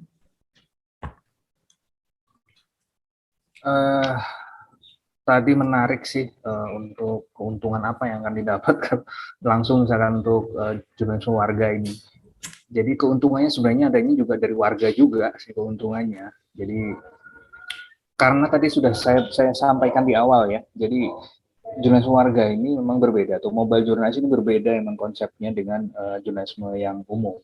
Tadi menarik sih untuk keuntungan apa yang akan didapatkan langsung misalkan untuk jurnalisme warga ini. Jadi keuntungannya sebenarnya adanya juga dari warga juga sih keuntungannya. Jadi karena tadi sudah saya sampaikan di awal ya. Jadi jurnalisme warga ini memang berbeda. Atau mobile journalism ini berbeda memang konsepnya dengan jurnalisme yang umum.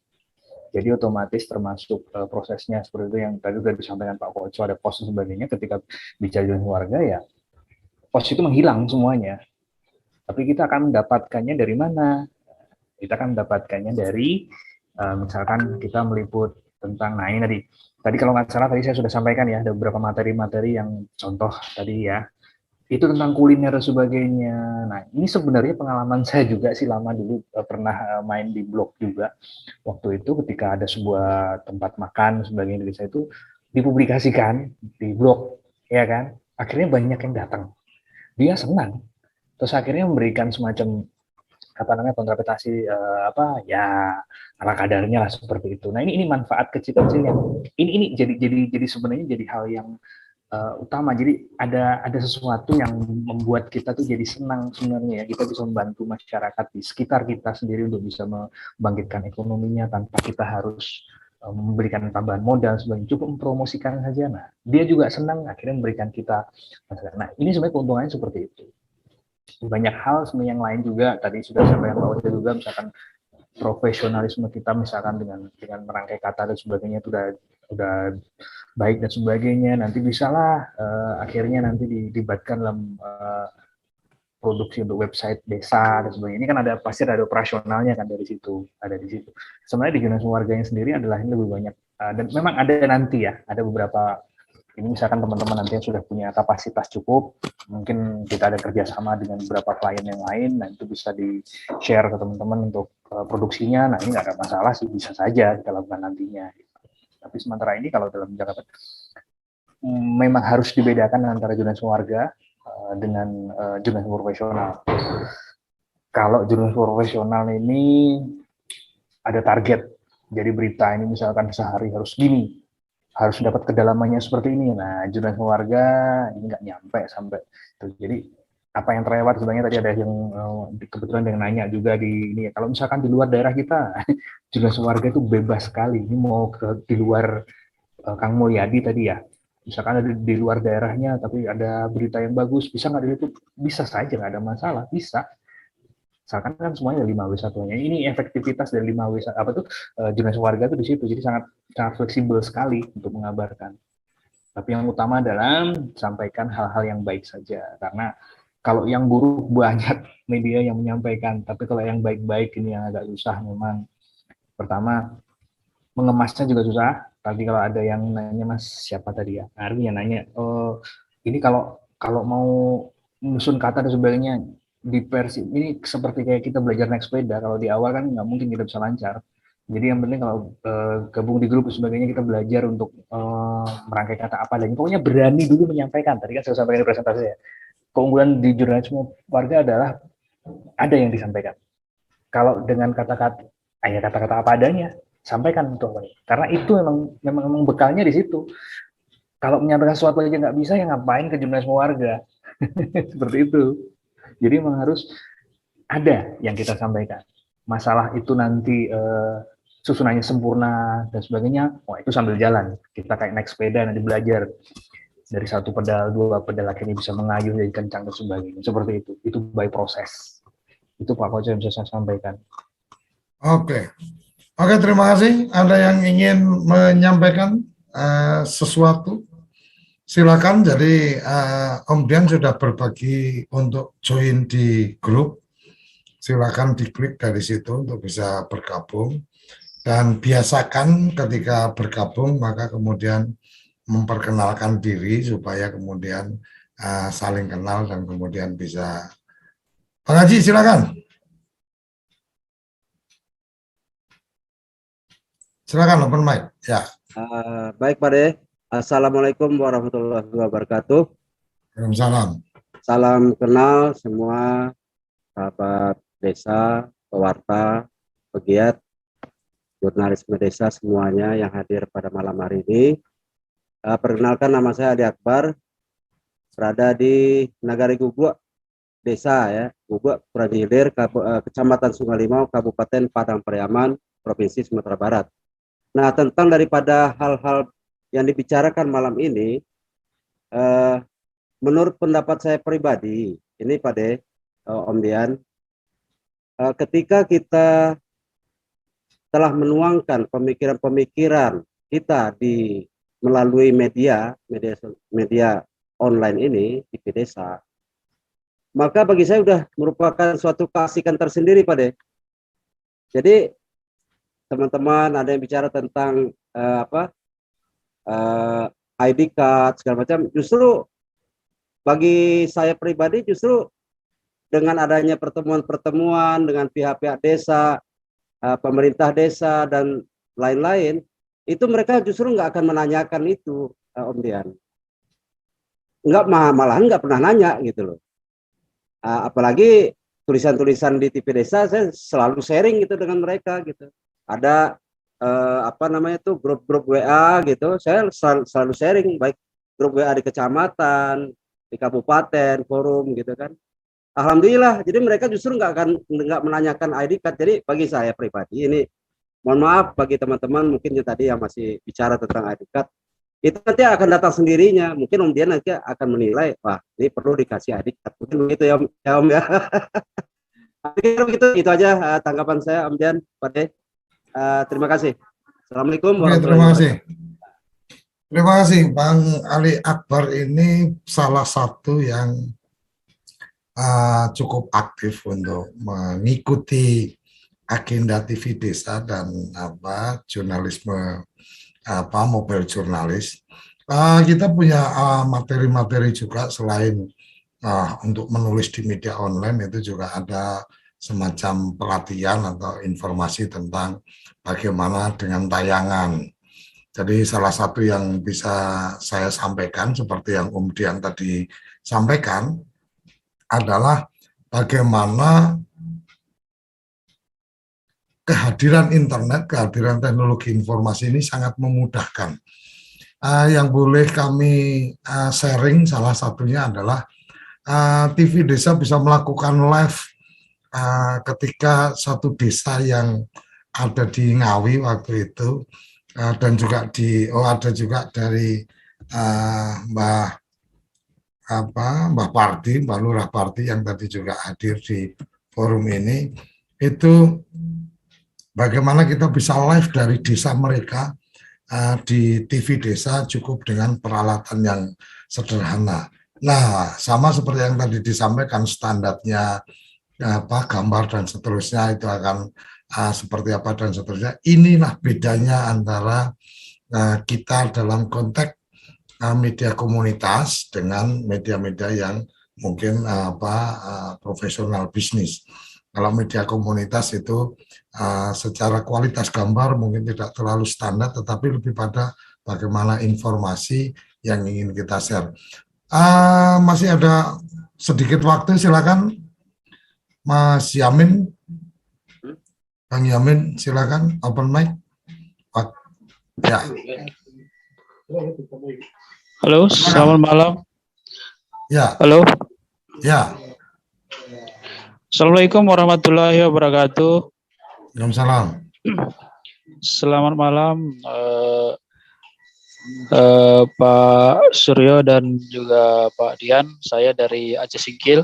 Jadi otomatis termasuk prosesnya seperti itu yang tadi sudah disampaikan Pak Koco, ada pos dan sebagainya. Ketika bicara jurnalisme warga ya pos itu menghilang semuanya. Tapi kita akan mendapatkannya dari mana? Kita akan mendapatkannya dari misalkan kita meliput tentang, nah ini tadi kalau nggak salah tadi saya sudah sampaikan ya, ada beberapa materi-materi yang contoh tadi ya, itu tentang kuliner dan sebagainya. Nah ini sebenarnya pengalaman saya juga sih, lama dulu pernah main di blog juga. Waktu itu ketika ada sebuah tempat makan sebagainya dari saya itu dipublikasikan di blog, ya kan? Akhirnya banyak yang datang. Dia senang, terus akhirnya memberikan semacam kontrapretasi ya ala kadarnya lah seperti itu. Nah ini manfaat kecil-kecil yang ini jadi sebenarnya jadi hal yang utama. Jadi ada sesuatu yang membuat kita tuh jadi senang sebenarnya ya, kita bisa membantu masyarakat di sekitar kita sendiri untuk bisa membangkitkan ekonominya tanpa kita harus memberikan tambahan modal sebagainya, cukup mempromosikan saja. Nah, dia juga senang akhirnya memberikan kita. Nah, ini sebenarnya keuntungannya seperti itu. Banyak hal sebenarnya yang lain juga tadi sudah sampaikan bahwa juga misalkan profesionalisme kita misalkan dengan merangkai kata dan sebagainya itu udah baik dan sebagainya, nanti bisalah akhirnya nanti dilibatkan dalam produksi untuk website desa dan sebagainya. Ini kan pasti ada operasionalnya kan dari situ, ada di situ. Sebenarnya di jurnalisme warganya sendiri adalah ini lebih banyak dan memang ada nanti ya, ada beberapa ini misalkan teman-teman nanti yang sudah punya kapasitas cukup, mungkin kita ada kerjasama dengan beberapa klien yang lain, nah itu bisa di-share ke teman-teman untuk produksinya. Nah ini nggak ada masalah sih, bisa saja kita lakukan nantinya. Tapi sementara ini kalau dalam Jakarta memang harus dibedakan antara jurnalisme warga dengan jurnalisme profesional. Kalau jurnalisme profesional ini ada target, jadi berita ini misalkan sehari harus gini, harus dapat kedalamannya seperti ini. Nah, jurnalisme warga ini nggak nyampe sampai itu. Jadi apa yang terlewat sebenarnya tadi ada yang kebetulan yang nanya juga di ini. Kalau misalkan di luar daerah kita, jurnalisme warga itu bebas sekali. Ini mau di luar Kang Mulyadi tadi ya. Misalkan ada di luar daerahnya, tapi ada berita yang bagus, bisa nggak diliput? Bisa saja, nggak ada masalah, bisa. Misalkan kan semuanya 5W1-nya. Ini efektivitas dari 5W1 jurnalisme warga itu di situ. Jadi sangat fleksibel sekali untuk mengabarkan. Tapi yang utama adalah sampaikan hal-hal yang baik saja. Karena kalau yang buruk banyak media yang menyampaikan, tapi kalau yang baik-baik ini yang agak susah memang. Pertama, mengemasnya juga susah. Tadi kalau ada yang nanya, Mas, siapa tadi ya? Arwi yang nanya, ini kalau mau menyusun kata dan sebagainya, di versi ini seperti kayak kita belajar naik sepeda. Kalau di awal kan nggak mungkin kita bisa lancar. Jadi yang penting kalau gabung di grup dan sebagainya, kita belajar untuk merangkai kata apa dan pokoknya berani dulu menyampaikan. Tadi kan saya sampaikan di presentasi ya. Keunggulan di jurnalisme warga adalah ada yang disampaikan. Kalau dengan kata-kata apa adanya, sampaikan untuk apa? Karena itu memang bekalnya di situ. Kalau menyampaikan sesuatu aja nggak bisa, ya ngapain ke jurnalisme warga? Seperti itu. Jadi memang harus ada yang kita sampaikan. Masalah itu nanti susunannya sempurna dan sebagainya, wah itu sambil jalan. Kita kayak naik sepeda nanti belajar dari satu pedal, dua pedal akhirnya bisa mengayuh jadi kencang dan sebagainya. Seperti itu. Itu by proses. Itu Pak Koco yang bisa saya sampaikan. Oke, terima kasih. Ada yang ingin menyampaikan sesuatu? Silakan. Jadi Om Dian sudah berbagi untuk join di grup. Silakan diklik dari situ untuk bisa bergabung. Dan biasakan ketika bergabung maka kemudian memperkenalkan diri supaya kemudian saling kenal dan kemudian bisa. Pak Haji, silakan. Silakan open mic. Ya. Baik Pak De. Assalamualaikum warahmatullahi wabarakatuh. Waalaikumsalam. Salam kenal semua sahabat desa, pewarta, pegiat jurnalisme desa semuanya yang hadir pada malam hari ini. Perkenalkan, nama saya Adi Akbar, berada di Nagari Guguk Desa ya, Guguk Puran Hilir, Kecamatan Sungai Limau, Kabupaten Padang Pariaman, Provinsi Sumatera Barat. Nah, tentang daripada hal-hal yang dibicarakan malam ini, menurut pendapat saya pribadi, ini Pak De, Om Dian, ketika kita telah menuangkan pemikiran-pemikiran kita melalui media online ini, TV Desa, maka bagi saya sudah merupakan suatu keasikan tersendiri, Pak De. Jadi teman-teman ada yang bicara tentang ID card segala macam, justru bagi saya pribadi justru dengan adanya pertemuan-pertemuan dengan pihak-pihak desa, pemerintah desa dan lain-lain, itu mereka justru nggak akan menanyakan itu, Om Dian. Malahan nggak pernah nanya gitu loh. Apalagi tulisan-tulisan di TV Desa, saya selalu sharing gitu dengan mereka gitu. Ada grup-grup WA gitu, saya selalu sharing, baik grup WA di kecamatan, di kabupaten, forum gitu kan. Alhamdulillah, jadi mereka justru nggak menanyakan ID card. Jadi bagi saya pribadi ini, mohon maaf bagi teman-teman mungkin yang tadi yang masih bicara tentang ID card, itu nanti akan datang sendirinya. Mungkin Om Dian nanti akan menilai, wah ini perlu dikasih ID card. Mungkin begitu ya Om ya. Itu aja tanggapan saya, Om Dian, Pak De. Terima kasih. Assalamualaikum warahmatullahi wabarakatuh. Terima kasih Bang Ali Akbar, ini salah satu yang cukup aktif untuk mengikuti agenda TV Desa dan jurnalisme mobile jurnalis. Kita punya materi-materi juga selain untuk menulis di media online, itu juga ada semacam pelatihan atau informasi tentang bagaimana dengan tayangan. Jadi salah satu yang bisa saya sampaikan seperti yang Om Dian tadi sampaikan adalah bagaimana kehadiran internet, kehadiran teknologi informasi ini sangat memudahkan. Yang boleh kami sharing salah satunya adalah TV Desa bisa melakukan live ketika satu desa yang ada di Ngawi waktu itu, dan juga ada juga dari Mbah Parti, Mbak Lurah Parti yang tadi juga hadir di forum ini, itu bagaimana kita bisa live dari desa mereka di TV Desa cukup dengan peralatan yang sederhana. Nah, sama seperti yang tadi disampaikan, standarnya gambar dan seterusnya itu akan seperti apa dan seterusnya. Inilah bedanya antara kita dalam konteks media komunitas dengan media-media yang mungkin profesional bisnis. Kalau media komunitas itu secara kualitas gambar mungkin tidak terlalu standar, tetapi lebih pada bagaimana informasi yang ingin kita share. Masih ada sedikit waktu, silakan Mas Yamin, Bang Yamin, silakan open mic. Ya. Halo, selamat malam. Ya. Halo. Ya. Assalamualaikum warahmatullahi wabarakatuh. Waalaikumsalam. Selamat malam Pak Suryo dan juga Pak Dian. Saya dari Aceh Singkil.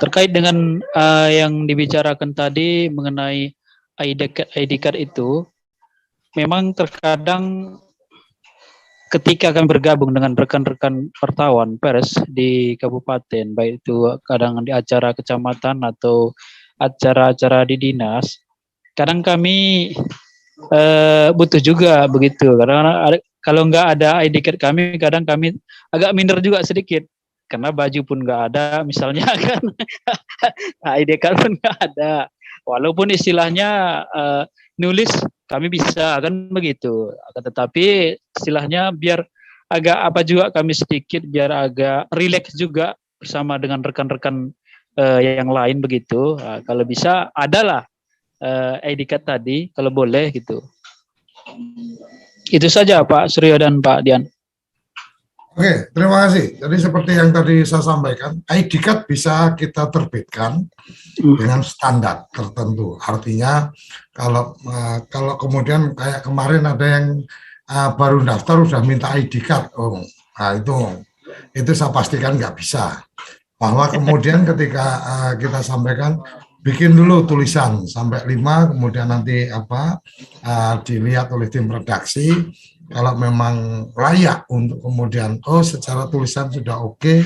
Terkait dengan yang dibicarakan tadi mengenai ID card itu, memang terkadang ketika kami bergabung dengan rekan-rekan wartawan pers di kabupaten, baik itu kadang di acara kecamatan atau acara-acara di dinas, kadang kami butuh juga begitu. Karena kalau nggak ada ID card kami, kadang kami agak minder juga sedikit. Karena baju pun nggak ada, misalnya kan ID card pun nggak ada. Walaupun istilahnya nulis kami bisa kan begitu, tetapi istilahnya biar agak apa juga kami sedikit, biar agak rileks juga bersama dengan rekan-rekan yang lain begitu. Kalau bisa adalah ID card tadi, kalau boleh gitu. Itu saja Pak Suryo dan Pak Dian. Oke, terima kasih. Jadi seperti yang tadi saya sampaikan, ID card bisa kita terbitkan dengan standar tertentu. Artinya kalau kemudian kayak kemarin ada yang baru daftar udah minta ID card, nah itu saya pastikan nggak bisa. Bahwa kemudian ketika kita sampaikan bikin dulu tulisan sampai 5, kemudian nanti dilihat oleh tim redaksi. Kalau memang layak untuk kemudian secara tulisan sudah oke,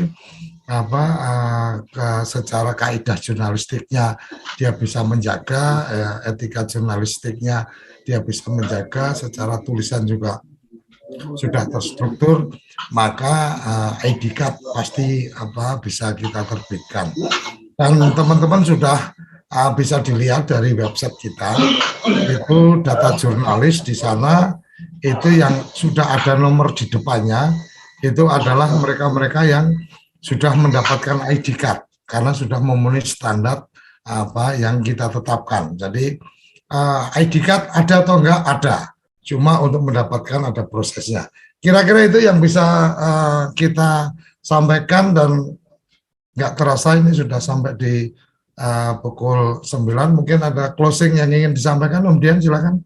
secara kaidah jurnalistiknya dia bisa menjaga, etika jurnalistiknya dia bisa menjaga, secara tulisan juga sudah terstruktur, maka ID card pasti bisa kita terbitkan. Dan teman-teman sudah bisa dilihat dari website kita, itu data jurnalis di sana. Itu yang sudah ada nomor di depannya, itu adalah mereka-mereka yang sudah mendapatkan ID card karena sudah memenuhi standar yang kita tetapkan. Jadi ID card ada atau enggak? Ada, cuma untuk mendapatkan ada prosesnya. Kira-kira itu yang bisa kita sampaikan, dan nggak terasa ini sudah sampai di pukul 9. Mungkin ada closing yang ingin disampaikan, Om Dian, silakan.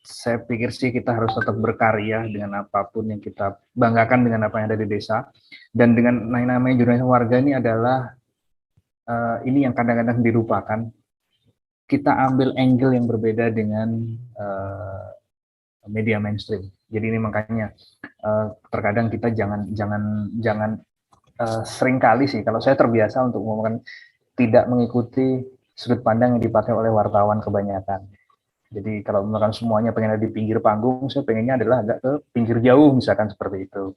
Saya pikir sih kita harus tetap berkarya dengan apapun yang kita banggakan dengan apa yang ada di desa, dan dengan namanya jurnalis warga ini adalah ini yang kadang-kadang dilupakan. Kita ambil angle yang berbeda dengan media mainstream. Jadi ini makanya terkadang kita jangan seringkali sih, kalau saya terbiasa untuk ngomongkan tidak mengikuti sudut pandang yang dipakai oleh wartawan kebanyakan. Jadi kalau misalkan semuanya pengen ada di pinggir panggung, saya pengennya adalah agak ke pinggir jauh, misalkan seperti itu,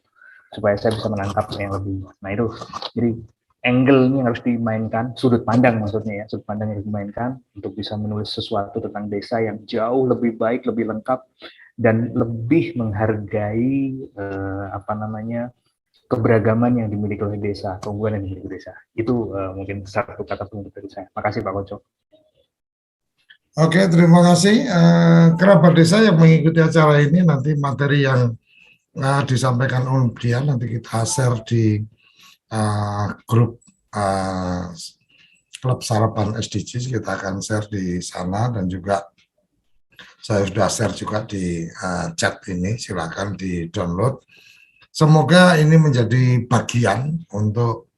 supaya saya bisa menangkap yang lebih. Nah itu, jadi angle-nya yang harus dimainkan, sudut pandang maksudnya ya, sudut pandang yang harus dimainkan untuk bisa menulis sesuatu tentang desa yang jauh lebih baik, lebih lengkap, dan lebih menghargai keberagaman yang dimiliki oleh desa, keunggulan yang dimiliki desa. Itu mungkin satu kata penutup dari saya. Makasih Pak Koco. Oke, terima kasih. Kerabat desa yang mengikuti acara ini, nanti materi yang disampaikan Om Dian nanti kita share di grup Klub Sarapan SDGs, kita akan share di sana, dan juga saya sudah share juga di chat ini, silakan di download. Semoga ini menjadi bagian untuk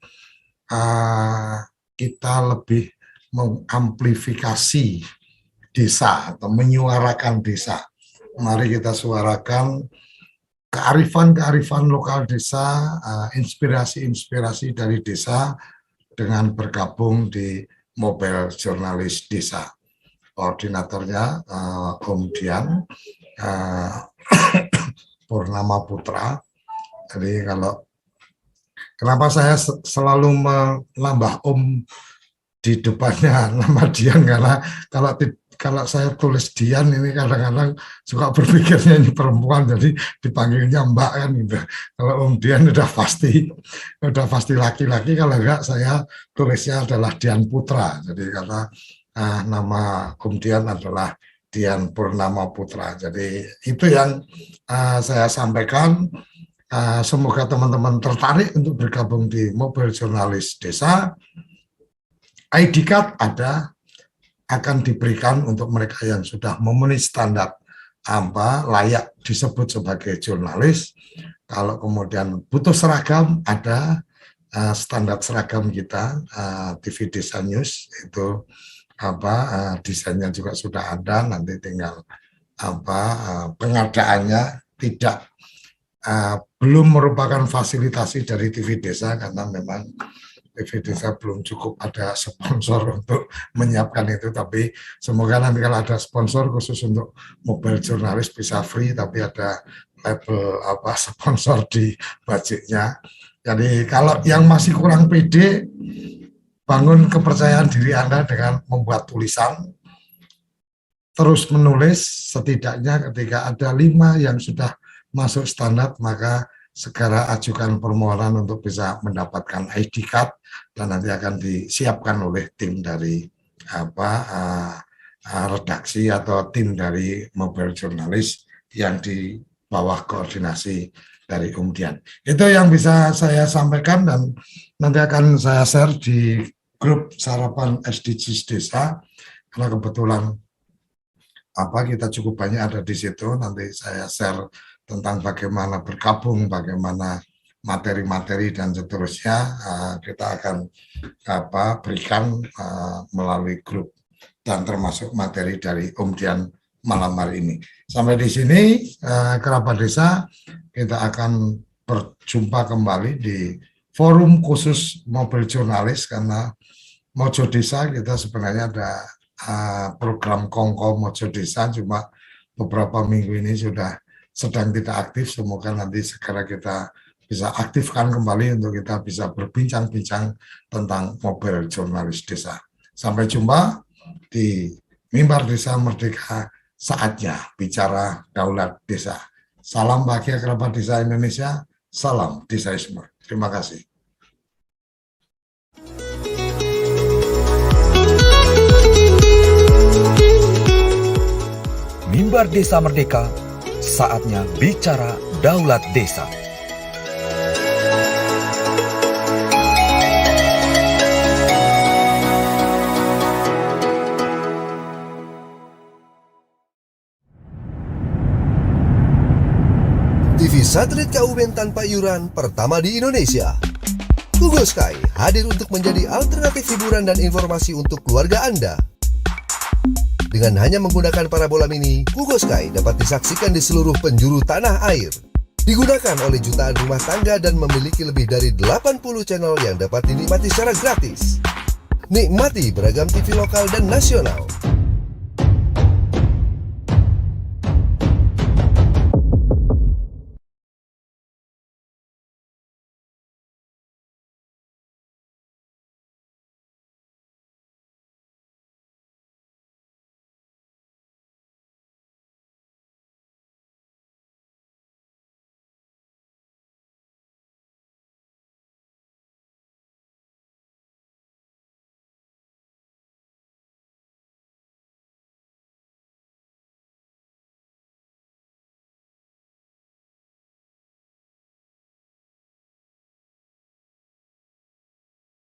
kita lebih mengamplifikasi desa atau menyuarakan desa. Mari kita suarakan kearifan-kearifan lokal desa, inspirasi-inspirasi dari desa dengan bergabung di Mobile Jurnalis Desa. Koordinatornya Om Dian Purnama Putra. Jadi kenapa saya selalu menambah Om di depannya nama Dian, karena kalau saya tulis Dian ini kadang-kadang suka berpikirnya ini perempuan, jadi dipanggilnya Mbak kan gitu. Kalau Om Dian udah pasti laki-laki, kalau enggak saya tulisnya adalah Dian Putra. Jadi karena nama Om Dian adalah Dian Purnama Putra. Jadi itu yang saya sampaikan. Semoga teman-teman tertarik untuk bergabung di Mobile Jurnalis Desa. ID card akan diberikan untuk mereka yang sudah memenuhi standar layak disebut sebagai jurnalis. Kalau kemudian butuh seragam, ada standar seragam kita, TV Desa News itu desainnya juga sudah ada, nanti tinggal pengadaannya belum merupakan fasilitasi dari TV Desa, karena memang TV Desa belum cukup ada sponsor untuk menyiapkan itu, tapi semoga nanti kalau ada sponsor khusus untuk Mobile Jurnalis bisa free, tapi ada label sponsor di budgetnya. Jadi kalau yang masih kurang pede, bangun kepercayaan diri Anda dengan membuat tulisan, terus menulis, setidaknya ketika ada 5 yang sudah masuk standar, maka segera ajukan permohonan untuk bisa mendapatkan ID card dan nanti akan disiapkan oleh tim dari redaksi atau tim dari mobile jurnalis yang di bawah koordinasi dari Dian. Itu yang bisa saya sampaikan dan nanti akan saya share di grup sarapan SDGs Desa karena kebetulan kita cukup banyak ada di situ. Nanti saya share tentang bagaimana bergabung, bagaimana materi-materi dan seterusnya kita akan berikan melalui grup dan termasuk materi dari Dian malam hari ini. Sampai di sini kerabat desa, kita akan berjumpa kembali di forum khusus mobil jurnalis karena Mojo Desa kita sebenarnya ada program Kongko Mojo Desa, cuma beberapa minggu ini sudah sedang tidak aktif. Semoga nanti segera kita bisa aktifkan kembali untuk kita bisa berbincang-bincang tentang mobil jurnalis desa. Sampai jumpa di Mimbar Desa Merdeka, saatnya bicara daulat desa. Salam bahagia kerabat desa Indonesia, salam desaisme. Terima kasih. Mimbar Desa Merdeka, saatnya bicara daulat desa. TV satelit KUBN tanpa iuran pertama di Indonesia. Google Sky hadir untuk menjadi alternatif hiburan dan informasi untuk keluarga Anda. Dengan hanya menggunakan parabola mini, Google Sky dapat disaksikan di seluruh penjuru tanah air. Digunakan oleh jutaan rumah tangga dan memiliki lebih dari 80 channel yang dapat dinikmati secara gratis. Nikmati beragam TV lokal dan nasional.